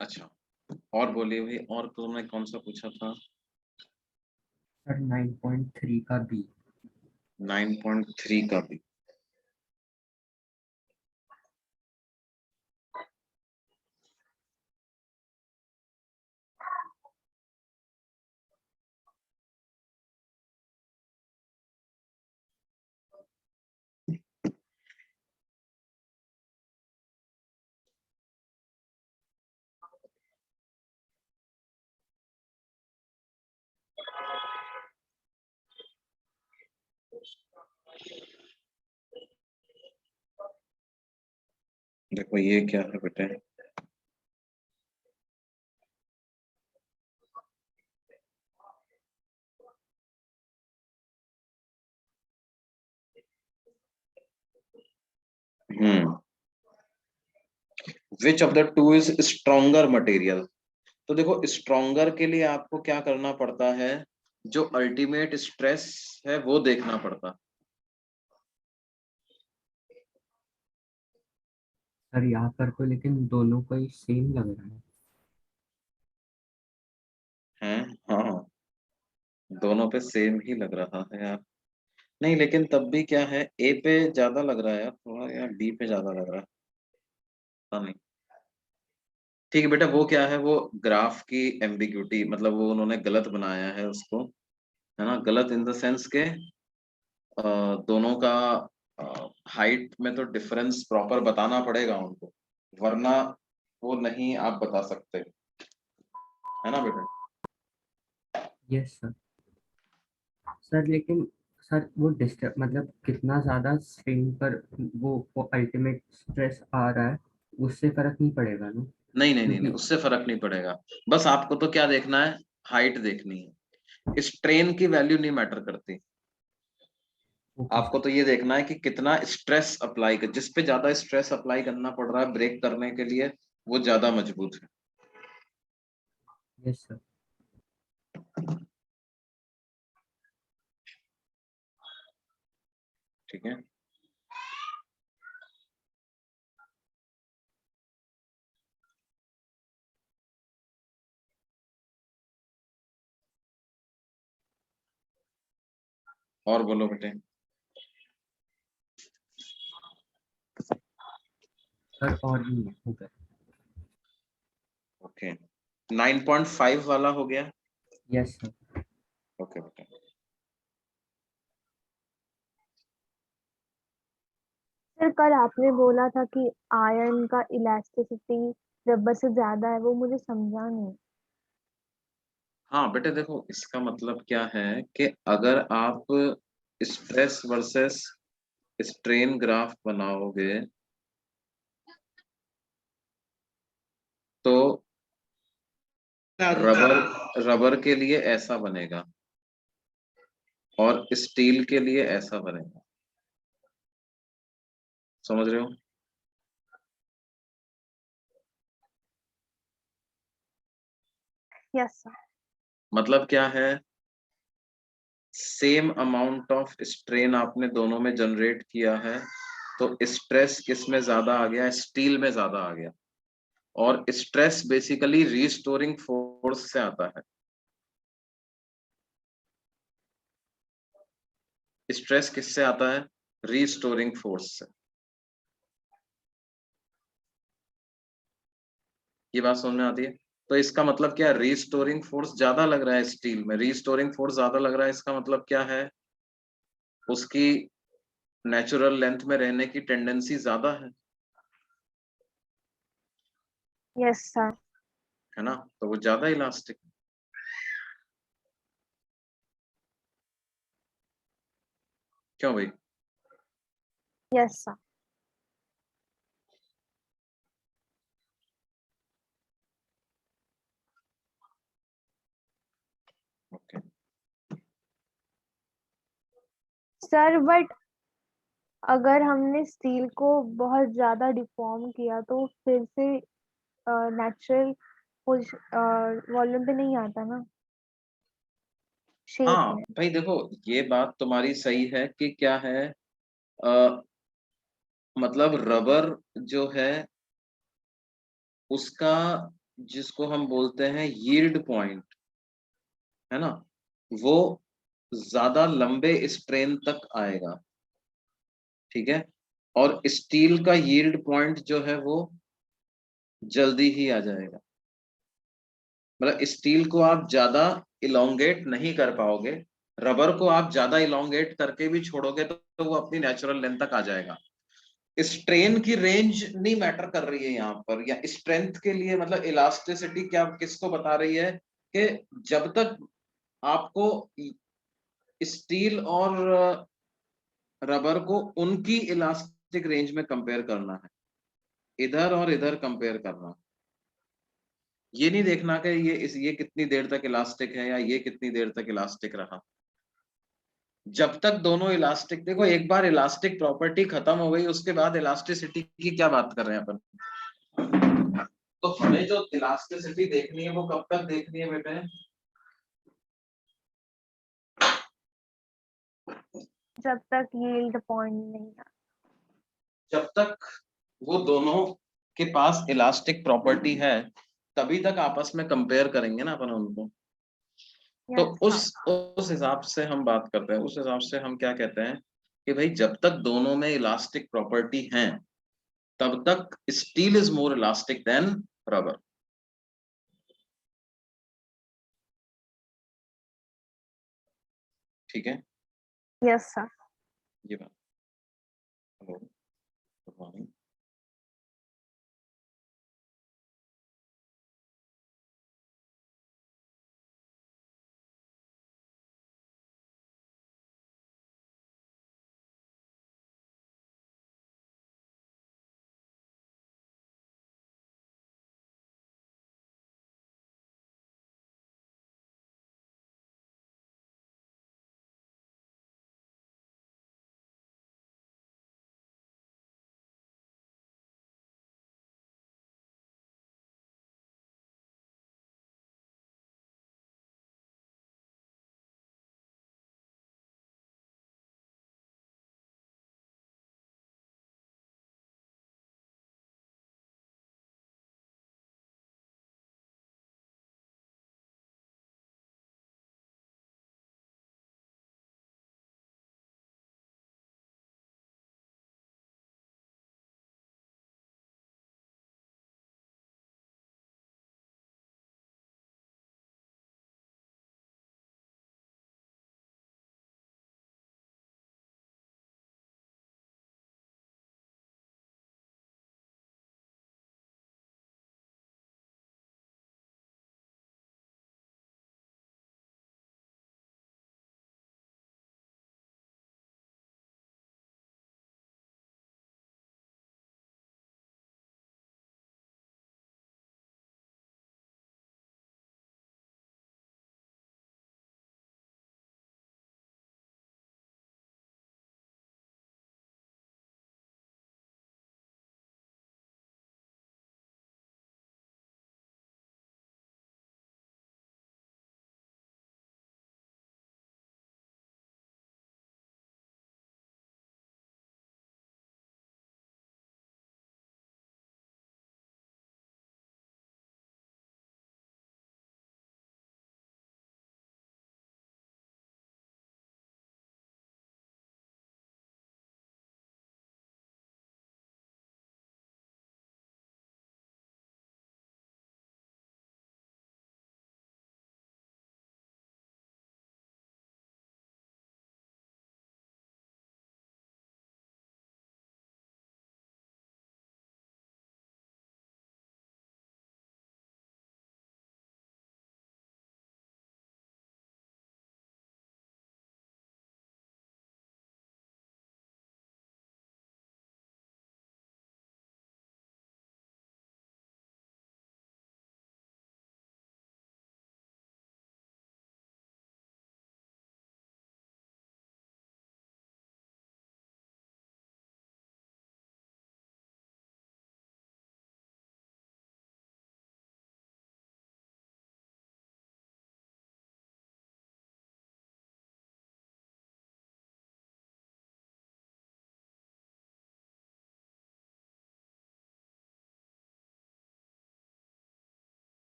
अच्छा, और बोलिए भाई, और तुमने कौन सा पूछा था? सर 9.3 का बी। 9.3 का भी। देखो ये क्या है बेटे, which of the two is stronger material. तो देखो स्ट्रॉन्गर के लिए आपको क्या करना पड़ता है, जो अल्टीमेट स्ट्रेस है वो देखना पड़ता सर यहाँ पर तो लेकिन दोनों को ही सेम लग रहा है। है। हाँ, दोनों पे सेम ही लग रहा है यार। नहीं लेकिन तब भी क्या है, ए पे ज्यादा लग रहा है यार थोड़ा, या बी पे ज्यादा लग रहा है, पता नहीं। ठीक है बेटा, वो क्या है, वो ग्राफ की एम्बिग्यूटी, मतलब वो उन्होंने गलत बनाया है उसको, है ना? गलत इन द सेंस के दोनों का हाइट में तो डिफरेंस प्रॉपर बताना पड़ेगा उनको, वरना वो नहीं आप बता सकते, है ना बेटा? Yes sir. सर लेकिन सर वो डिस्टर्ब मतलब कितना ज्यादा स्क्रीन पर वो अल्टीमेट स्ट्रेस आ रहा है, उससे फर्क नहीं पड़ेगा ना? नहीं नहीं नहीं नहीं, क्योंकि उससे फर्क नहीं पड़ेगा। बस आपको तो क्या देखना है, हाइट देखनी है, स्ट्रेन की वैल्यू नहीं मैटर करती। ओके आपको सर। तो ये देखना है कि कितना स्ट्रेस अप्लाई कर, जिस पे ज्यादा स्ट्रेस अप्लाई करना पड़ रहा है ब्रेक करने के लिए, वो ज्यादा मजबूत है। Yes sir. ठीक है। और बोलो बेटे। सर और भी नहीं हो गया। ओके, 9.5 वाला हो गया। Yes sir. ओके बेटे। सर कल आपने बोला था कि आयरन का इलास्टिसिटी रबर से ज्यादा है, वो मुझे समझा नहीं। हाँ बेटे देखो, इसका मतलब क्या है कि अगर आप स्ट्रेस वर्सेस स्ट्रेन ग्राफ बनाओगे तो रबर रबर के लिए ऐसा बनेगा और स्टील के लिए ऐसा बनेगा। समझ रहे हो? Yes sir. मतलब क्या है, सेम अमाउंट ऑफ स्ट्रेन आपने दोनों में जनरेट किया है, तो स्ट्रेस किस में ज्यादा आ गया, स्टील में ज्यादा आ गया। और स्ट्रेस बेसिकली रीस्टोरिंग फोर्स से आता है। स्ट्रेस किससे आता है? रीस्टोरिंग फोर्स से। ये बात समझ में आती है? तो इसका मतलब क्या है, रीस्टोरिंग फोर्स ज्यादा लग रहा है स्टील में, रीस्टोरिंग फोर्स ज्यादा लग रहा है, इसका मतलब क्या है, उसकी नेचुरल लेंथ में रहने की टेंडेंसी ज्यादा यस सर। है ना? तो वो ज्यादा इलास्टिक। क्यों भाई? Yes sir. Okay. Sir but अगर हमने स्टील को बहुत ज्यादा डिफॉर्म किया तो फिर से नेचुरल वॉल्यूम पे नहीं आता ना, शेप हाँ में। भाई देखो, ये बात तुम्हारी सही है कि क्या है, आ, मतलब रबर जो है उसका, जिसको हम बोलते हैं यील्ड पॉइंट, है ना, वो ज्यादा लंबे स्ट्रेन तक आएगा। ठीक है। और स्टील का यील्ड पॉइंट जो है वो जल्दी ही आ जाएगा। मतलब स्टील को आप ज्यादा इलोंगेट नहीं कर पाओगे, रबर को आप ज्यादा इलोंगेट करके भी छोड़ोगे तो वो अपनी नेचुरल लेंथ तक आ जाएगा। स्ट्रेन की रेंज नहीं मैटर कर रही है यहाँ पर, या स्ट्रेंथ के लिए, मतलब इलास्टिसिटी क्या किसको बता रही है कि जब तक आपको स्टील और रबर को उनकी इलास्टिक रेंज में कंपेयर करना है, इधर और इधर कंपेयर करना, ये नहीं देखना कि ये कितनी देर तक इलास्टिक है या ये कितनी देर तक इलास्टिक रहा। जब तक दोनों इलास्टिक, देखो एक बार इलास्टिक प्रॉपर्टी खत्म हो गई उसके बाद इलास्टिसिटी की क्या बात कर रहे हैं अपन? तो हमें जो इलास्टिसिटी देखनी है वो कब तक देखनी है बेटे? जब तक यील्ड पॉइंट नहीं आता। जब तक वो दोनों के पास इलास्टिक प्रॉपर्टी है तभी तक आपस में कंपेयर करेंगे ना अपन उनको। तो यस उस सर। उस हिसाब से हम बात करते हैं, उस हिसाब से हम क्या कहते हैं कि भाई जब तक दोनों में इलास्टिक प्रॉपर्टी है तब तक steel is more elastic than rubber. ठीक है। Yes sir. ये बात। Hello, good morning.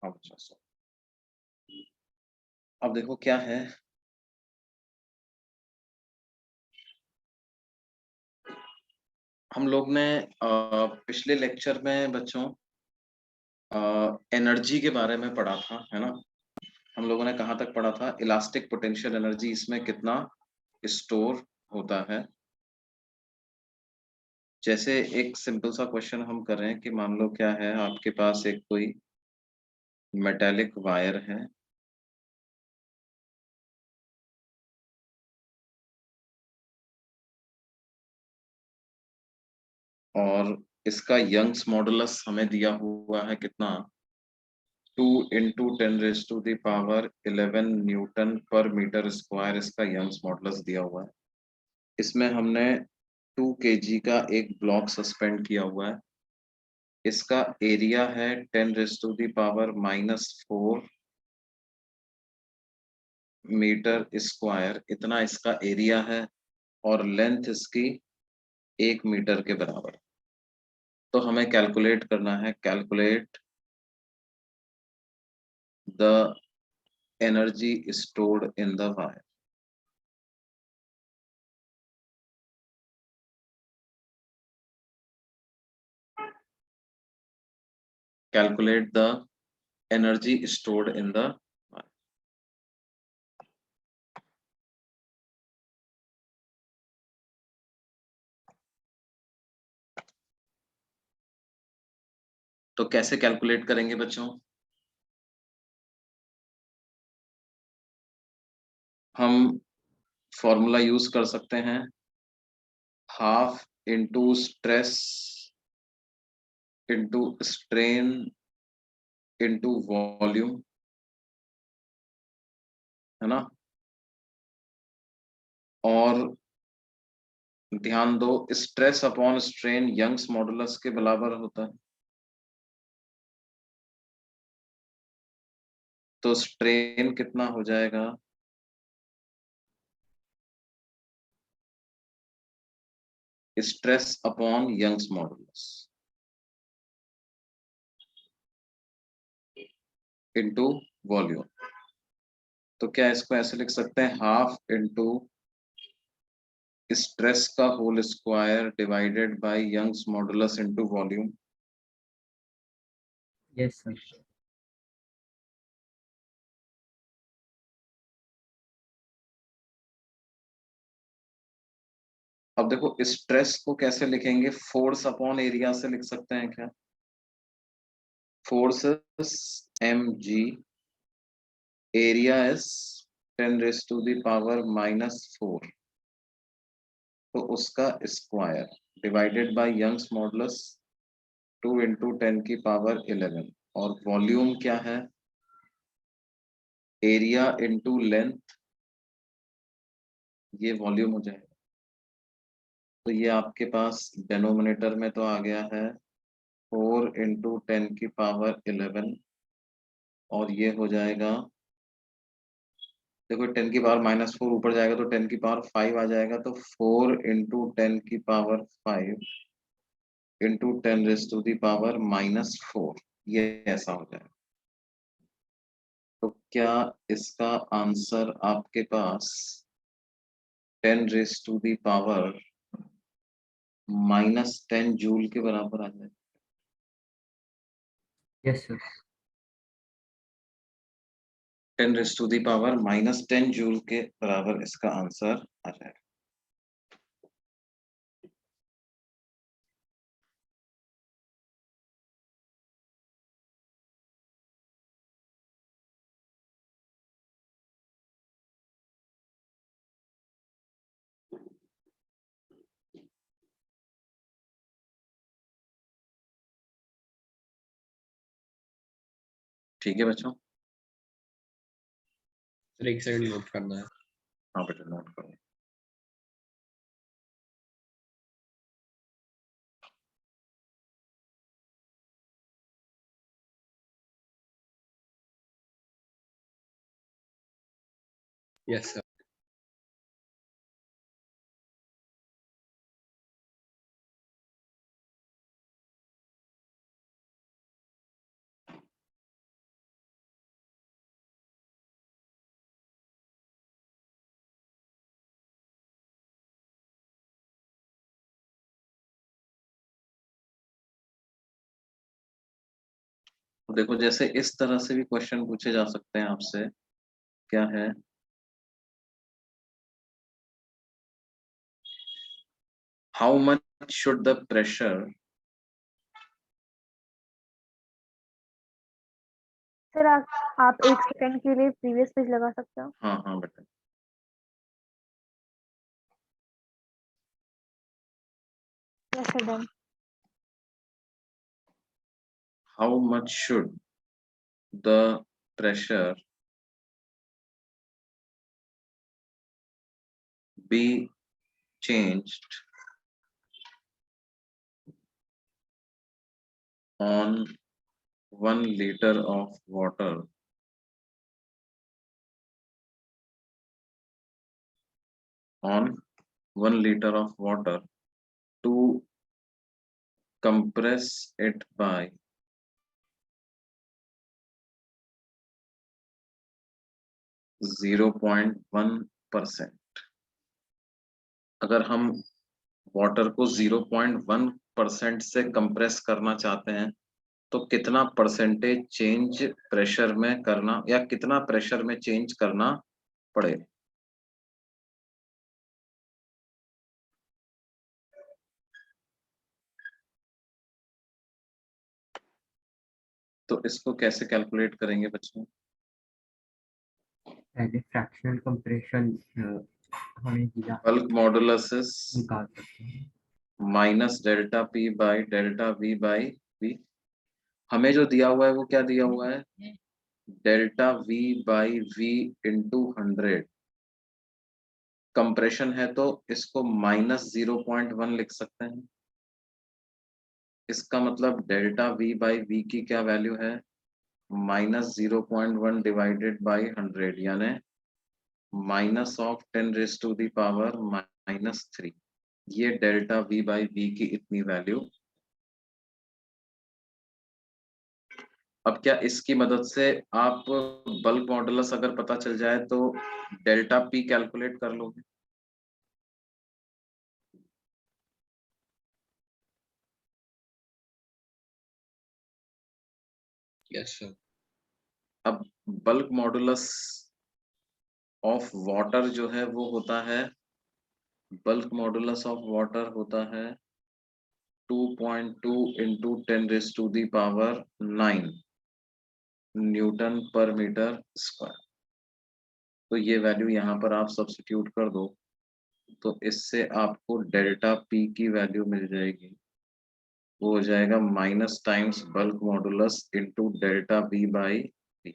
अच्छा सर, अब देखो क्या है, हम लोग ने पिछले लेक्चर में बच्चों एनर्जी के बारे में पढ़ा था, है ना। हम लोगों ने कहाँ तक पढ़ा था, इलास्टिक पोटेंशियल एनर्जी, इसमें कितना स्टोर होता है। जैसे एक सिंपल सा क्वेश्चन हम कर रहे हैं कि मान लो क्या है, आपके पास एक कोई मेटेलिक वायर है, और इसका यंग्स मॉडुलस हमें दिया हुआ है कितना, 2 × 10⁻⁴ न्यूटन पर मीटर स्क्वायर, इसका यंग्स मॉडुलस दिया हुआ है। इसमें हमने 2 kg का एक ब्लॉक सस्पेंड किया हुआ है, इसका एरिया है 10⁻⁻⁴ मीटर स्क्वायर, इतना इसका एरिया है, और लेंथ इसकी 1 मीटर के बराबर। तो हमें कैलकुलेट करना है, calculate the energy stored in the wire. Calculate the energy stored in the wire. तो कैसे कैलकुलेट करेंगे बच्चों, हम फॉर्मूला यूज कर सकते हैं, half into stress into strain into volume, है ना। और ध्यान दो, stress upon strain Young's modulus के बराबर होता है, तो स्ट्रेन कितना हो जाएगा, stress upon Young's modulus into volume. तो क्या इसको ऐसे लिख सकते हैं, हाफ इंटू स्ट्रेस का whole square divided by Young's modulus into volume. Yes sir. अब देखो, स्ट्रेस को कैसे लिखेंगे, फोर्स अपॉन एरिया से लिख सकते हैं क्या, फोर्सेस mg, एरिया इज 10⁻⁻⁴, तो उसका square divided by Young's modulus 2 × 10⁻11, और वॉल्यूम क्या है, एरिया इंटू लेंथ, ये वॉल्यूम हो जाएगा। तो ये आपके पास डेनोमिनेटर में तो आ गया है 4 × 10⁻11, और ये हो जाएगा, देखो 10⁻⁻⁴ ऊपर जाएगा तो 10⁻5 आ जाएगा, तो 4 × 10⁻5 इंटू 10⁻⁻⁴, ये ऐसा हो जाएगा। तो क्या इसका आंसर आपके पास 10⁻⁻10 जूल के बराबर आ जाएगा। Yes sir. 10⁻⁻10 जूल के बराबर इसका आंसर आ जाएगा। ठीक है बच्चों, सर एक सेकंड नोट करना है। हाँ बेटा नोट करो। Yes sir. तो देखो जैसे इस तरह से भी क्वेश्चन पूछे जा सकते हैं आपसे, क्या है, how much should the pressure, sir आप 1 सेकंड के लिए प्रीवियस पेज लगा सकते हो? हाँ हाँ बेटा, yes sir, done. How much should the pressure be changed on 1 liter of water on 1 liter of water to compress it by 0.1%। अगर हम वाटर को 0.1% से कंप्रेस करना चाहते हैं तो कितना परसेंटेज चेंज प्रेशर में करना, या कितना प्रेशर में चेंज करना पड़ेगा। तो इसको कैसे कैलकुलेट करेंगे बच्चों? पहले फ्रैक्शनल कंप्रेशन हमें दिया, बल्क मॉडुलस निकाल सकते हैं। Minus delta P by delta V by V. हमें जो दिया हुआ है वो क्या दिया हुआ है, delta V by V into 100। Compression है तो इसको -0.1 लिख सकते हैं। इसका मतलब डेल्टा वी बाई वी की क्या वैल्यू है, -0.1 डिवाइडेड बाई 100, यानी -10⁻⁻3। ये डेल्टा वी बाई वी की इतनी वैल्यू। अब क्या इसकी मदद से आप बल्क मॉडुलस अगर पता चल जाए तो डेल्टा पी कैलकुलेट कर लोगे? Yes sir. अब बल्क मॉडुलस ऑफ वाटर जो है वो होता है, बल्क मॉडुलस ऑफ वाटर होता है 2.2 into 10⁻⁹ Newton per metre square. तो ये वैल्यू यहाँ पर आप सब्स्टिट्यूट कर दो तो इससे आपको डेल्टा पी की वैल्यू मिल जाएगी, वो हो जाएगा minus times bulk modulus into delta V by V.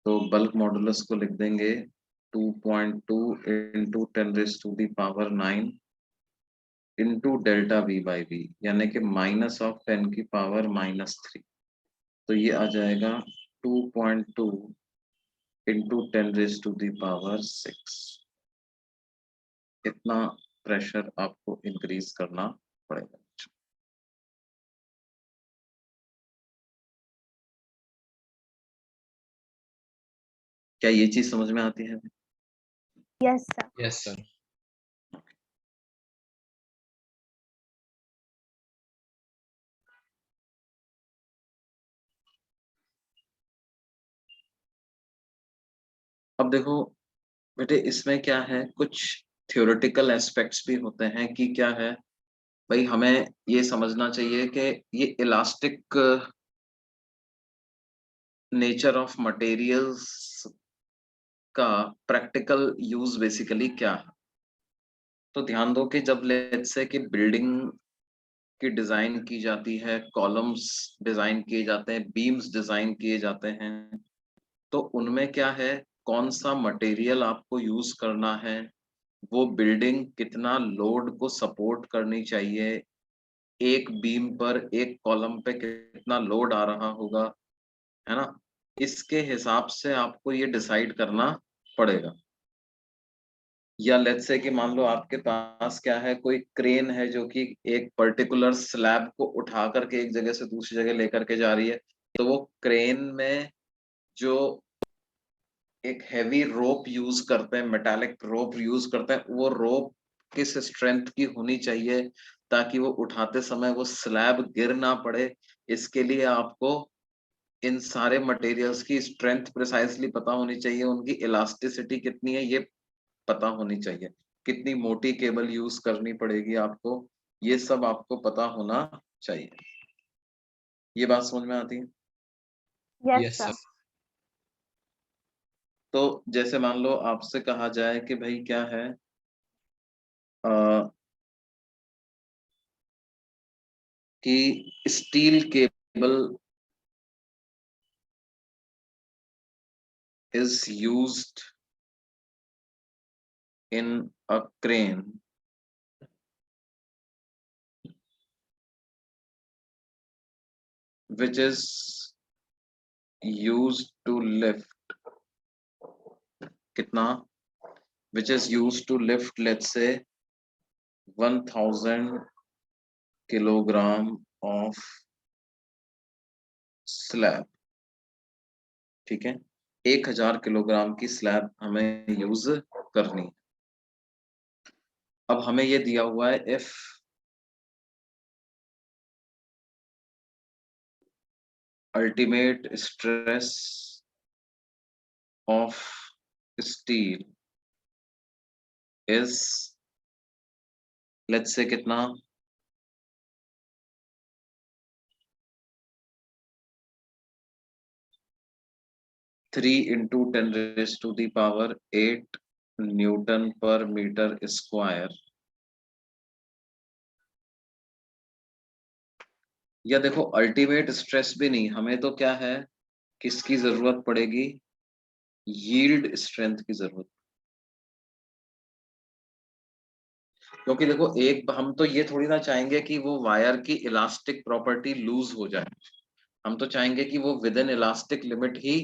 तो बल्क मॉडुलस को लिख देंगे 2.2 into 10⁻⁹ into delta V by V, यानी कि -10⁻⁻3। तो ये आ जाएगा 2.2 इंटू 10⁻⁶। इतना प्रेशर आपको इंक्रीज करना पड़ेगा। क्या ये चीज समझ में आती है? Yes sir. Yes sir. अब देखो बेटे, इसमें क्या है, कुछ थ्योरेटिकल एस्पेक्ट्स भी होते हैं कि क्या है भाई, हमें ये समझना चाहिए कि ये इलास्टिक नेचर ऑफ मटेरियल्स का प्रैक्टिकल यूज बेसिकली क्या है। तो ध्यान दो कि जब लेट्स से कि बिल्डिंग की डिजाइन की जाती है, कॉलम्स डिजाइन किए जाते हैं, बीम्स डिजाइन किए जाते हैं, तो उनमें क्या है, कौन सा मटेरियल आपको यूज करना है, वो बिल्डिंग कितना लोड को सपोर्ट करनी चाहिए, एक बीम पर एक कॉलम पे कितना लोड आ रहा होगा, है ना, इसके हिसाब से आपको ये डिसाइड करना पड़ेगा। या लेट्स से कि मान लो आपके पास क्या है, कोई क्रेन है जो कि एक पर्टिकुलर स्लैब को उठा करके एक जगह से दूसरी जगह लेकर के जा रही है, तो वो क्रेन में जो एक हैवी रोप यूज करते हैं, मेटालिक रोप यूज करते हैं, वो रोप किस स्ट्रेंथ की होनी चाहिए ताकि वो उठाते समय वो स्लैब गिर ना पड़े। इसके लिए आपको इन सारे मटेरियल्स की स्ट्रेंथ प्रिसाइजली पता होनी चाहिए, उनकी इलास्टिसिटी कितनी है ये पता होनी चाहिए, कितनी मोटी केबल यूज करनी पड़ेगी आपको, ये सब आपको पता होना चाहिए। ये बात समझ में आती है? Yes yes sir. सर। तो जैसे मान लो आपसे कहा जाए कि भाई क्या है, आ, कि steel cable is used in a crane which is used to lift कितना, which is used to lift let's say 1000 kilogram of slab, ठीक है, 1000 किलोग्राम की स्लैब हमें यूज करनी है। अब हमें ये दिया हुआ है if ultimate stress of steel is let's say कितना 3 into 10 raised to the power 8 newton per metre square, या देखो अल्टीमेट स्ट्रेस भी नहीं, हमें तो क्या है, किसकी जरूरत पड़ेगी, यील्ड स्ट्रेंथ की जरूरत। क्योंकि देखो एक हम तो ये थोड़ी ना चाहेंगे कि वो वायर की इलास्टिक प्रॉपर्टी लूज हो जाए, हम तो चाहेंगे कि वो विद इन इलास्टिक लिमिट ही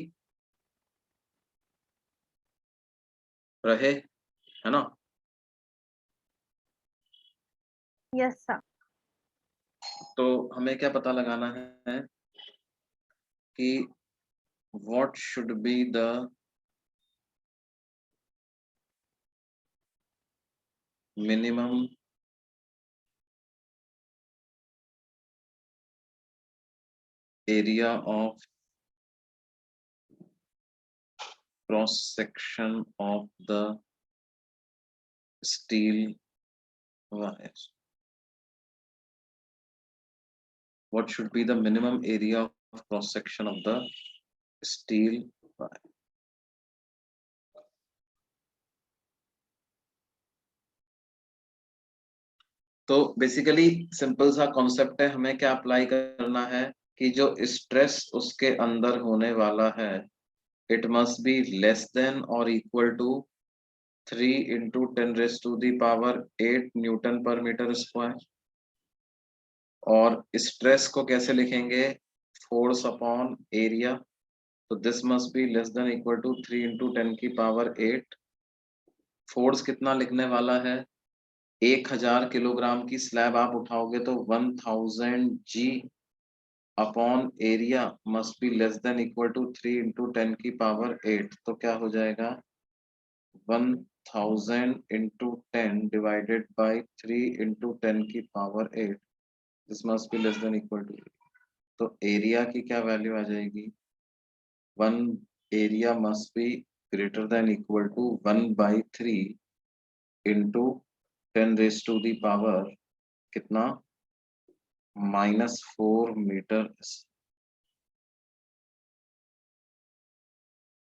रहे, है ना। Yes sir. तो हमें क्या पता लगाना है कि what should be the minimum area of cross section of the steel wire, what should be the minimum area of cross section of the steel wire। तो बेसिकली सिंपल सा कॉन्सेप्ट है, हमें क्या अप्लाई करना है कि जो स्ट्रेस उसके अंदर होने वाला है it must be less than और equal to 3 into 10 raised to the power 8 newton per metre square. और स्ट्रेस को कैसे लिखेंगे, फोर्स अपॉन एरिया, तो this must be less than equal to 3 into 10 की पावर 8। फोर्स कितना लिखने वाला है, 1000 किलोग्राम की स्लैब आप उठाओगे तो 1000 G upon area must be less than equal to 3 into 10 की पावर 8, तो क्या हो जाएगा 1000 into 10 divided by 3 into 10 की power 8, this must be less than equal to, तो एरिया की क्या वैल्यू आ जाएगी, 1 area must be greater than equal to 1/3 into 10 raised to the power कितना -4 मीटर।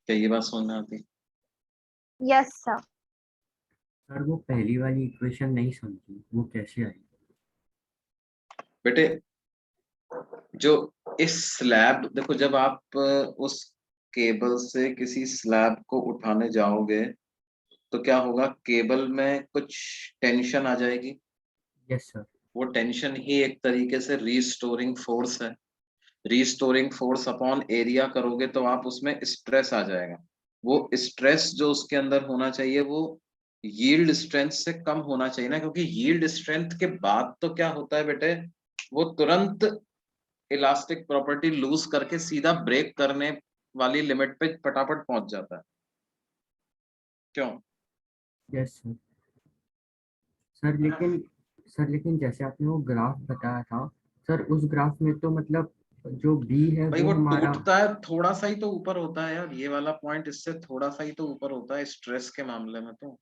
क्या ये बात समझ में आती? Yes sir. सर वो पहली वाली इक्वेशन नहीं समझी, वो कैसे आई? बेटे जो इस स्लैब देखो, जब आप उस केबल से किसी स्लैब को उठाने जाओगे तो क्या होगा, केबल में कुछ टेंशन आ जाएगी, यस सर। वो टेंशन ही एक तरीके से रीस्टोरिंग फोर्स है। रीस्टोरिंग फोर्स अपॉन एरिया करोगे तो आप उसमें स्ट्रेस आ जाएगा, वो स्ट्रेस जो उसके अंदर होना चाहिए वो यील्ड स्ट्रेंथ से कम होना चाहिए ना, क्योंकि यील्ड स्ट्रेंथ के बाद तो क्या होता है बेटे, वो तुरंत इलास्टिक प्रॉपर्टी लूज करके सीधा ब्रेक करने वाली लिमिट पे फटाफट पहुंच जाता है। क्यों? Yes sir. सर लेकिन सर लेकिन जैसे आपने वो ग्राफ बताया था सर, उस ग्राफ में तो मतलब जो बी है भाई वो वो हमारा। टूटता है, थोड़ा सा ही तो ऊपर होता है यार, ये वाला पॉइंट इससे थोड़ा सा ही तो ऊपर होता है स्ट्रेस के मामले में तो।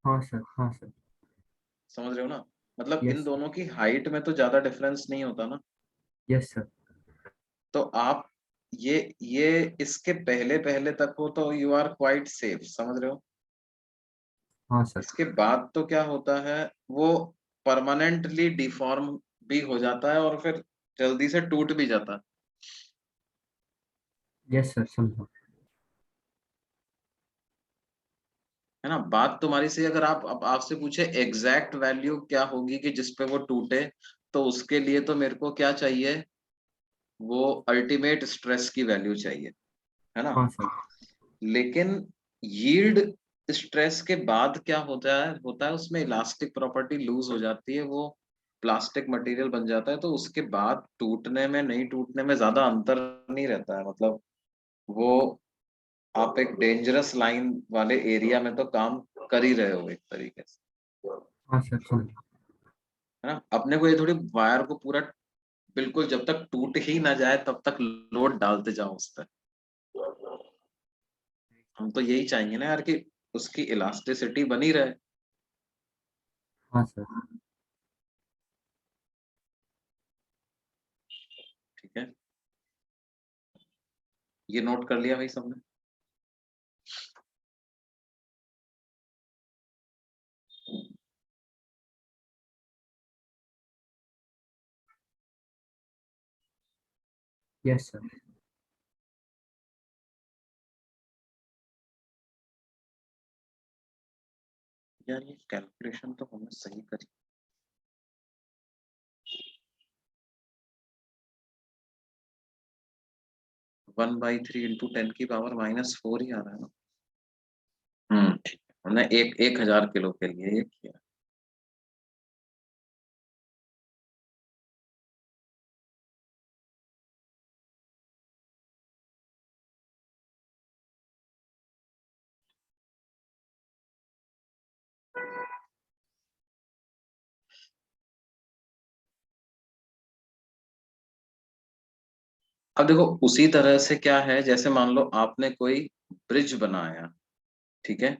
हाँ सर, हाँ सर। समझ रहे हो ना, मतलब इन यस, दोनों की हाइट में तो ज्यादा डिफरेंस नहीं होता ना। Yes sir. तो आप ये इसके पहले पहले तक हो तो यू आर क्वाइट सेफ, समझ रहे हो। हाँ सर। इसके बाद तो क्या होता है, वो परमानेंटली डिफॉर्म भी हो जाता है और फिर जल्दी से टूट भी जाता है। यस सर, समझा। है ना, बात तुम्हारी सही। अगर आप अब आपसे पूछे एग्जैक्ट वैल्यू क्या होगी कि जिसपे वो टूटे, तो उसके लिए तो मेरे को क्या चाहिए, वो अल्टीमेट स्ट्रेस की वैल्यू चाहिए, है ना। हाँ सर। लेकिन यील्ड स्ट्रेस के बाद क्या होता है उसमें इलास्टिक प्रॉपर्टी लूज हो जाती है, वो प्लास्टिक मटेरियल बन जाता है, तो उसके बाद टूटने में नहीं टूटने में ज्यादा अंतर नहीं रहता है, मतलब वो आप एक डेंजरस लाइन वाले एरिया में तो काम कर ही रहे हो एक तरीके से, हाँ सर, समझा। है ना। अपने को ये थोड़ी वायर को पूरा बिल्कुल जब तक टूट ही ना जाए तब तक लोड डालते जाओ उस पर। हम तो यही चाहेंगे ना यार कि उसकी इलास्टिसिटी बनी रहे। हाँ सर। ठीक है, ये नोट कर लिया भाई सबने। Yes sir. यार ये कैलकुलेशन तो हमने सही करी। 1/3 इंटू 10⁻⁻⁴ ही आ रहा है ना। ठीक है, हमने 1000 किलो के लिए ये किया। अब देखो उसी तरह से क्या है, जैसे मान लो आपने कोई ब्रिज बनाया, ठीक है,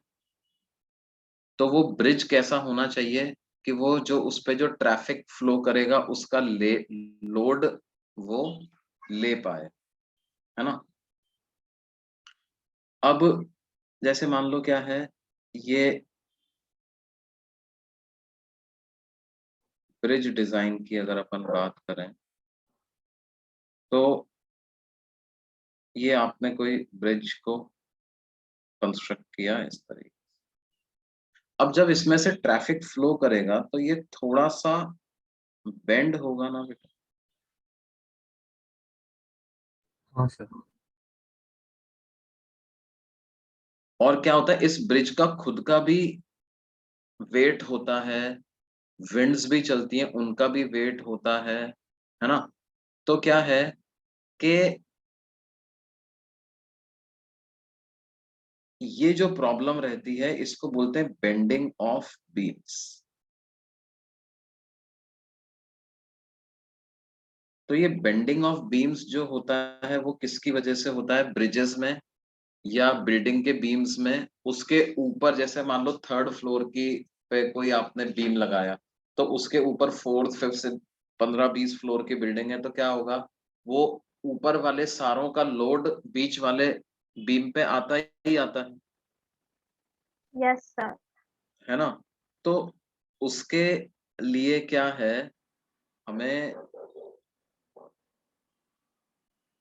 तो वो ब्रिज कैसा होना चाहिए कि वो जो उस पे जो ट्रैफिक फ्लो करेगा उसका लोड वो ले पाए, है ना। अब जैसे मान लो क्या है, ये ब्रिज डिजाइन की अगर अपन बात करें, तो ये आपने कोई ब्रिज को कंस्ट्रक्ट किया इस तरीके। अब जब इसमें से ट्रैफिक फ्लो करेगा तो ये थोड़ा सा बेंड होगा ना बेटा। हाँ सर। और क्या होता है, इस ब्रिज का खुद का भी वेट होता है, विंड्स भी चलती हैं उनका भी वेट होता है ना। तो क्या है कि ये जो प्रॉब्लम रहती है इसको बोलते हैं बेंडिंग ऑफ बीम्स। तो ये बेंडिंग ऑफ बीम्स जो होता है वो किसकी वजह से होता है, ब्रिजेस में या बिल्डिंग के बीम्स में। उसके ऊपर जैसे मान लो थर्ड फ्लोर की पे कोई आपने बीम लगाया, तो उसके ऊपर फोर्थ फिफ्थ से 15-20 फ्लोर की बिल्डिंग है, तो क्या होगा, वो ऊपर वाले सारों का लोड बीच वाले बीम पे आता ही आता यस सर। है ना। तो उसके लिए क्या है, हमें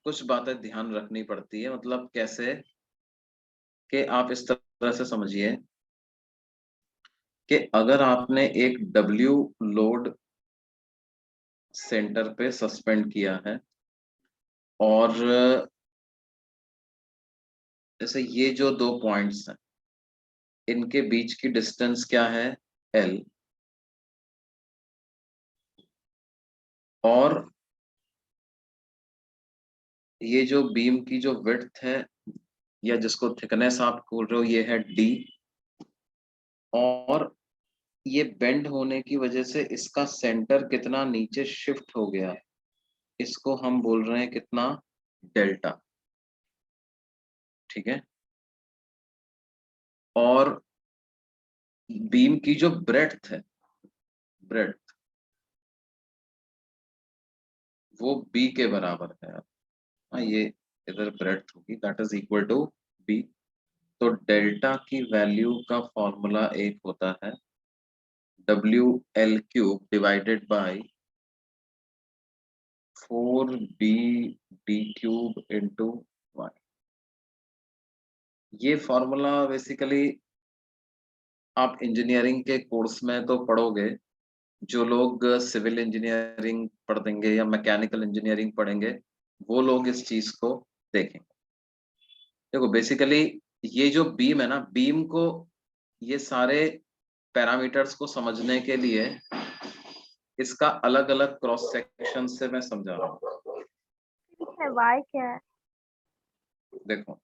कुछ बातें ध्यान रखनी पड़ती है, मतलब कैसे कि आप इस तरह से समझिए कि अगर आपने एक डब्ल्यू लोड सेंटर पे सस्पेंड किया है, और जैसे ये जो दो पॉइंट्स हैं इनके बीच की डिस्टेंस क्या है, एल, और ये जो बीम की जो विड्थ है या जिसको थिकनेस आप बोल रहे हो ये है डी, और ये बेंड होने की वजह से इसका सेंटर कितना नीचे शिफ्ट हो गया, इसको हम बोल रहे हैं कितना, डेल्टा। ठीक है, और बीम की जो ब्रेड्थ है, ब्रेड्थ वो बी के बराबर है। हाँ, ये इधर ब्रेड्थ होगी, that is equal to B. तो डेल्टा की वैल्यू का फॉर्मूला एक होता है WL³ divided by 4BD³ into y। ये फॉर्मूला बेसिकली आप इंजीनियरिंग के कोर्स में तो पढ़ोगे, जो लोग सिविल इंजीनियरिंग पढ़ देंगे या मैकेनिकल इंजीनियरिंग पढ़ेंगे वो लोग इस चीज को देखेंगे। देखो बेसिकली ये जो बीम है ना, बीम को ये सारे पैरामीटर्स को समझने के लिए इसका अलग अलग क्रॉस सेक्शन से मैं समझा रहा हूँ। ठीक है, y क्या है? देखो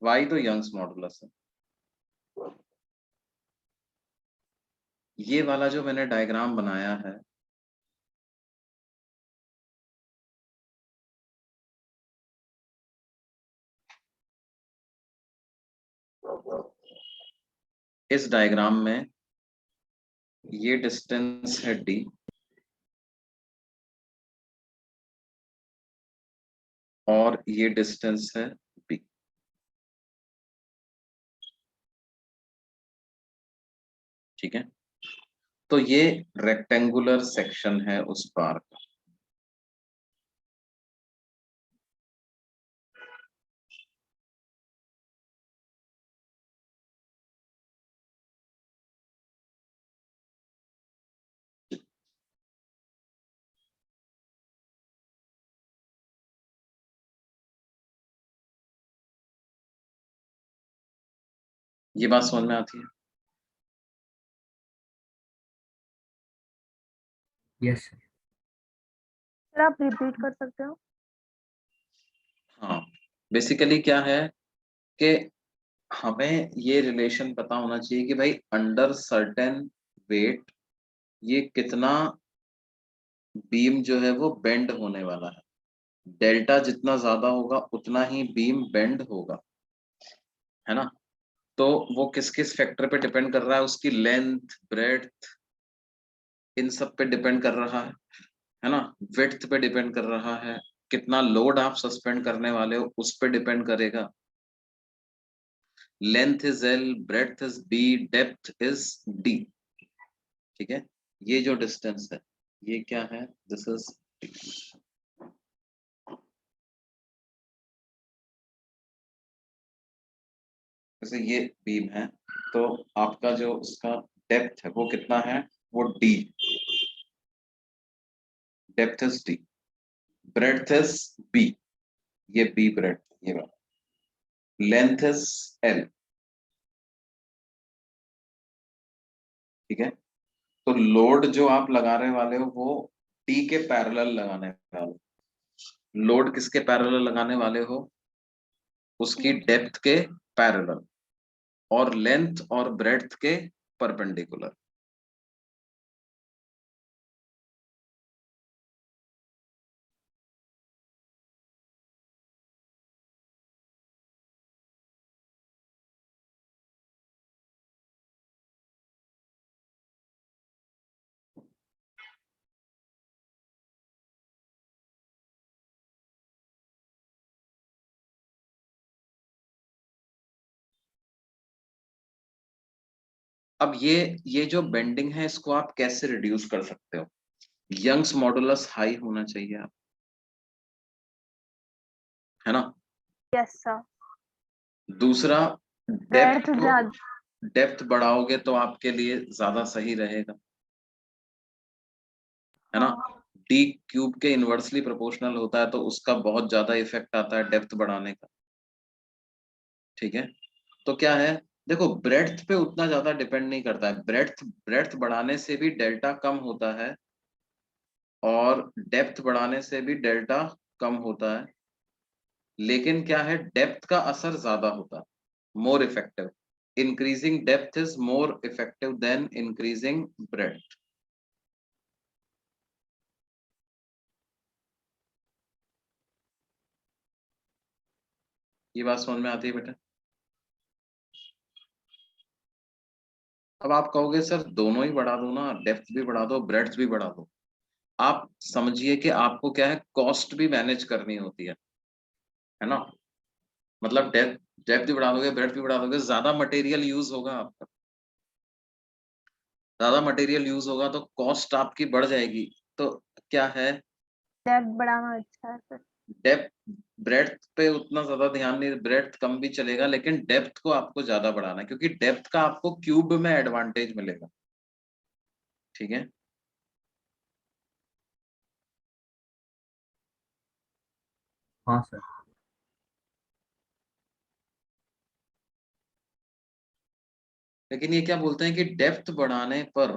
y तो यंग्स मॉडुलस है। ये वाला जो मैंने डायग्राम बनाया है, इस डायग्राम में ये डिस्टेंस है d, और ये डिस्टेंस है b। ठीक है, तो ये रेक्टेंगुलर सेक्शन है उस बार का। ये बात समझ में आती है? Yes sir. सर आप रिपीट कर सकते हो? हाँ, बेसिकली क्या है कि हमें ये रिलेशन पता होना चाहिए कि भाई अंडर सर्टेन वेट ये कितना बीम जो है वो बेंड होने वाला है। डेल्टा जितना ज्यादा होगा उतना ही बीम बेंड होगा, है ना। तो वो किस किस फैक्टर पे डिपेंड कर रहा है, उसकी लेंथ, ब्रेड्थ, इन सब पे डिपेंड कर रहा है ना। विड्थ पे डिपेंड कर रहा है, कितना लोड आप सस्पेंड करने वाले हो उस पे डिपेंड करेगा। Length is L, breadth is B, depth is D। ठीक है, ये जो डिस्टेंस है ये क्या है, दिस इज जैसे ये बीम है तो आपका जो उसका डेप्थ है वो कितना है, वो D, depth is D, breadth is B, ये B ब्रेड्थ, ये वाला, लेंथ इज L। ठीक है, तो लोड जो आप लगाने वाले हो वो T के पैरेलल लगाने वाले हो। लोड किसके पैरेलल लगाने वाले हो, उसकी डेप्थ के पैरेलल, और लेंथ और ब्रेड्थ के परपेंडिकुलर। अब ये जो बेंडिंग है इसको आप कैसे रिड्यूस कर सकते हो, यंग्स मॉडुलस हाई होना चाहिए आप, है ना। Yes sir. दूसरा, ब्रेड्थ डेप्थ ज्यादा। डेप्थ बढ़ाओगे तो आपके लिए ज्यादा सही रहेगा, है ना। हाँ। D³ के इनवर्सली प्रोपोर्शनल होता है तो उसका बहुत ज्यादा इफेक्ट आता है डेप्थ बढ़ाने का। ठीक है, तो क्या है, देखो ब्रेड्थ पे उतना ज्यादा डिपेंड नहीं करता है, ब्रेड्थ ब्रेड्थ बढ़ाने से भी डेल्टा कम होता है और डेप्थ बढ़ाने से भी डेल्टा कम होता है, लेकिन क्या है, डेप्थ का असर ज्यादा होता है, more effective. increasing depth is more effective than increasing breadth. ये बात समझ में आती है बेटा? अब आप कहोगे सर दोनों ही बढ़ा दो ना, डेप्थ भी बढ़ा दो ब्रेड्थ भी बढ़ा दो। आप समझिए कि आपको क्या है, कॉस्ट भी मैनेज करनी होती है ना। मतलब डेप्थ भी बढ़ा दोगे ब्रेड्थ भी बढ़ा दोगे, ज्यादा मटेरियल यूज होगा आपका, ज्यादा मटेरियल यूज होगा तो कॉस्ट आपकी बढ़ जाएगी। तो क्या है, डेप्थ बढ़ाना अच्छा है सर। डेप्थ ब्रेड्थ पे उतना ज्यादा ध्यान नहीं, ब्रेड्थ कम भी चलेगा लेकिन डेप्थ को आपको ज्यादा बढ़ाना है, क्योंकि डेप्थ का आपको क्यूब में एडवांटेज मिलेगा। ठीक है, हाँ सर। लेकिन ये क्या बोलते हैं कि डेप्थ बढ़ाने पर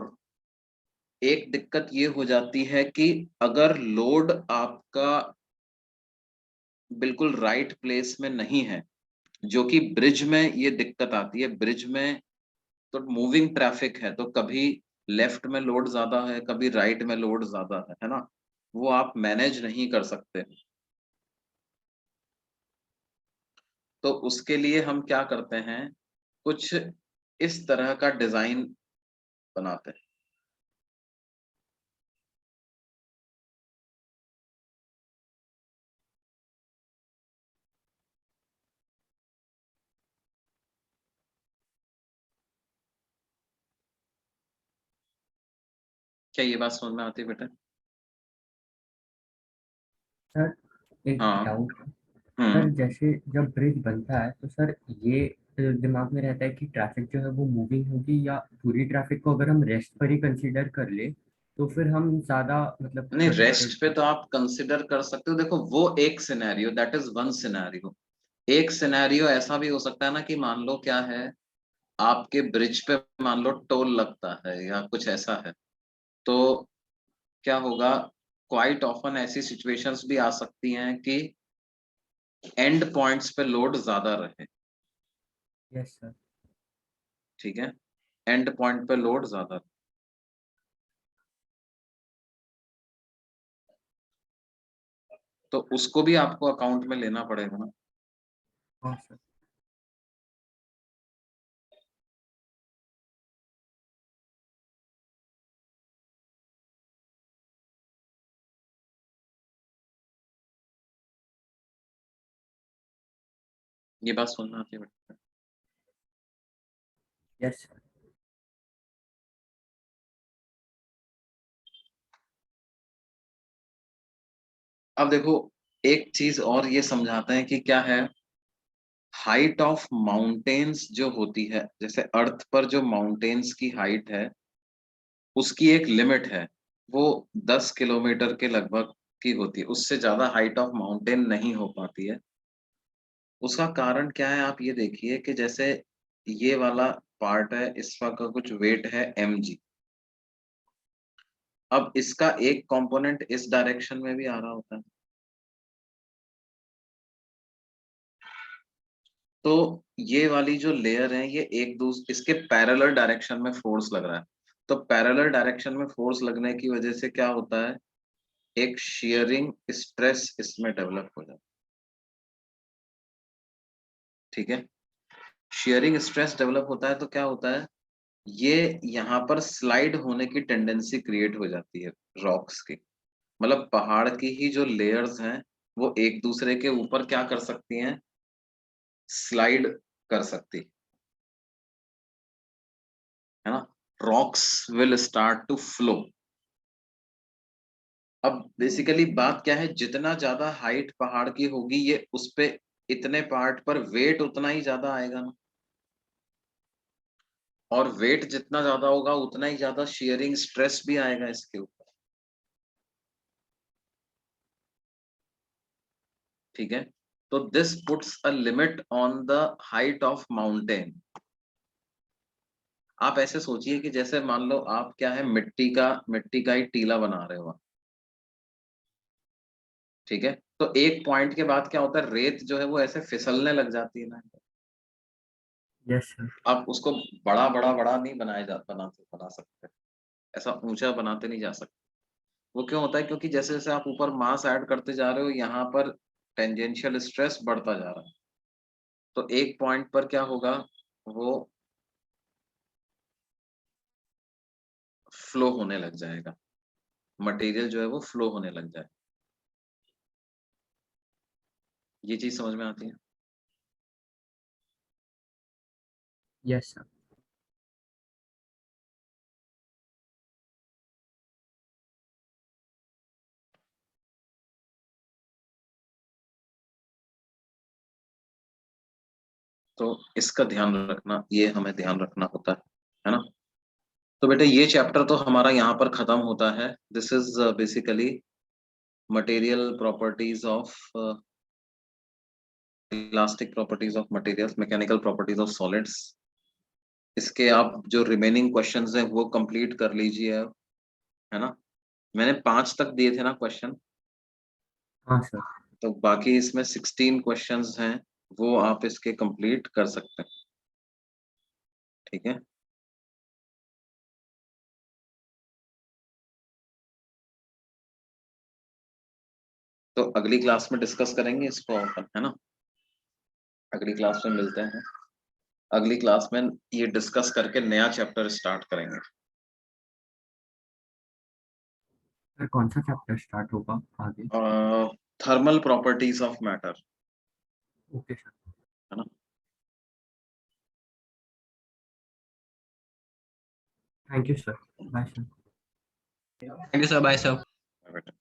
एक दिक्कत ये हो जाती है कि अगर लोड आपका बिल्कुल राइट प्लेस में नहीं है, जो कि ब्रिज में ये दिक्कत आती है। ब्रिज में तो मूविंग ट्रैफिक है, तो कभी लेफ्ट में लोड ज्यादा है, कभी राइट में लोड ज्यादा है ना, वो आप मैनेज नहीं कर सकते। तो उसके लिए हम क्या करते हैं, कुछ इस तरह का डिजाइन बनाते हैं। क्या ये बात समझ में आती है बेटा? सर एक हाँ। डाउट, सर हम्म। जैसे जब ब्रिज बनता है तो सर ये दिमाग में रहता है कि ट्रैफिक जो है वो मूविंग होगी, या पूरी ट्रैफिक को अगर हम रेस्ट पर ही कंसीडर कर ले तो फिर हम ज्यादा मतलब नहीं, रेस्ट पे प्रोटेक्टेड। तो आप कंसिडर कर सकते हो। देखो वो एक scenario, that is one scenario. एक सिनेरियो ऐसा भी हो सकता है ना कि मान लो क्या है, आपके ब्रिज पे मान लो टोल लगता है या कुछ ऐसा है, तो क्या होगा, क्वाइट ऑफन ऐसी सिचुएशंस भी आ सकती हैं कि एंड पॉइंट्स पे लोड ज्यादा रहे। Yes sir. ठीक है, एंड पॉइंट पे लोड ज्यादा रहे, तो उसको भी आपको अकाउंट में लेना पड़ेगा ना। हाँ सर। ये बात सुनना आती है बेटा? Yes sir. अब देखो एक चीज और ये समझाते हैं कि क्या है, हाइट ऑफ माउंटेन्स जो होती है, जैसे अर्थ पर जो माउंटेन्स की हाइट है उसकी एक लिमिट है, वो 10 किलोमीटर के लगभग की होती है, उससे ज्यादा हाइट ऑफ माउंटेन नहीं हो पाती है। उसका कारण क्या है, आप ये देखिए कि जैसे ये वाला पार्ट है, इसका का कुछ वेट है mg। अब इसका एक कंपोनेंट इस डायरेक्शन में भी आ रहा होता है, तो ये वाली जो लेयर है ये एक दूसरे इसके पैरेलल डायरेक्शन में फोर्स लग रहा है। तो पैरेलल डायरेक्शन में फोर्स लगने की वजह से क्या होता है, एक शियरिंग स्ट्रेस इसमें डेवलप हो जाता है। ठीक है, शियरिंग स्ट्रेस डेवलप होता है तो क्या होता है, ये यहाँ पर स्लाइड होने की टेंडेंसी क्रिएट हो जाती है रॉक्स की। मतलब पहाड़ की ही जो लेयर्स हैं वो एक दूसरे के ऊपर क्या कर सकती हैं, स्लाइड कर सकती है ना, rocks will start to flow. अब बेसिकली बात क्या है, जितना ज्यादा हाइट पहाड़ की होगी ये उस पे इतने पार्ट पर वेट उतना ही ज्यादा आएगा ना, और वेट जितना ज्यादा होगा उतना ही ज्यादा शियरिंग स्ट्रेस भी आएगा इसके ऊपर। ठीक है, तो this puts a limit on the height of mountain. आप ऐसे सोचिए कि जैसे मान लो आप क्या है, मिट्टी का ही टीला बना रहे हो। ठीक है, तो एक पॉइंट के बाद क्या होता है, रेत जो है वो ऐसे फिसलने लग जाती है ना। Yes sir. आप उसको बड़ा बड़ा बड़ा नहीं बना सकते, ऐसा ऊंचा बनाते नहीं जा सकते। वो क्यों होता है? क्योंकि जैसे जैसे आप ऊपर मास ऐड करते जा रहे हो, यहाँ पर टेंजेंशियल स्ट्रेस बढ़ता जा रहा है। तो एक पॉइंट पर क्या होगा, वो फ्लो होने लग जाएगा, मटेरियल जो है वो फ्लो होने लग जाए। ये चीज समझ में आती है? Yes sir. तो इसका ध्यान रखना, ये हमें ध्यान रखना होता है ना। तो बेटे ये चैप्टर तो हमारा यहाँ पर खत्म होता है। This is basically material properties of elastic properties of materials, mechanical properties of solids. इसके आप जो रिमेनिंग क्वेश्चंस हैं वो कंप्लीट कर लीजिए, है ना। मैंने 5 तक दिए थे ना क्वेश्चन, हाँ सर। तो बाकी इसमें 16 क्वेश्चंस हैं, वो आप इसके कंप्लीट कर सकते हैं, ठीक है। तो अगली क्लास में डिस्कस करेंगे इसको अपन, है ना। अगली क्लास में मिलते हैं, अगली क्लास में ये डिस्कस करके नया चैप्टर स्टार्ट करेंगे। सर कौन सा चैप्टर स्टार्ट होगा आगे? Thermal properties of matter, okay sir. है ना। Thank you sir. Bye sir. Thank you sir, bye sir. बेटा।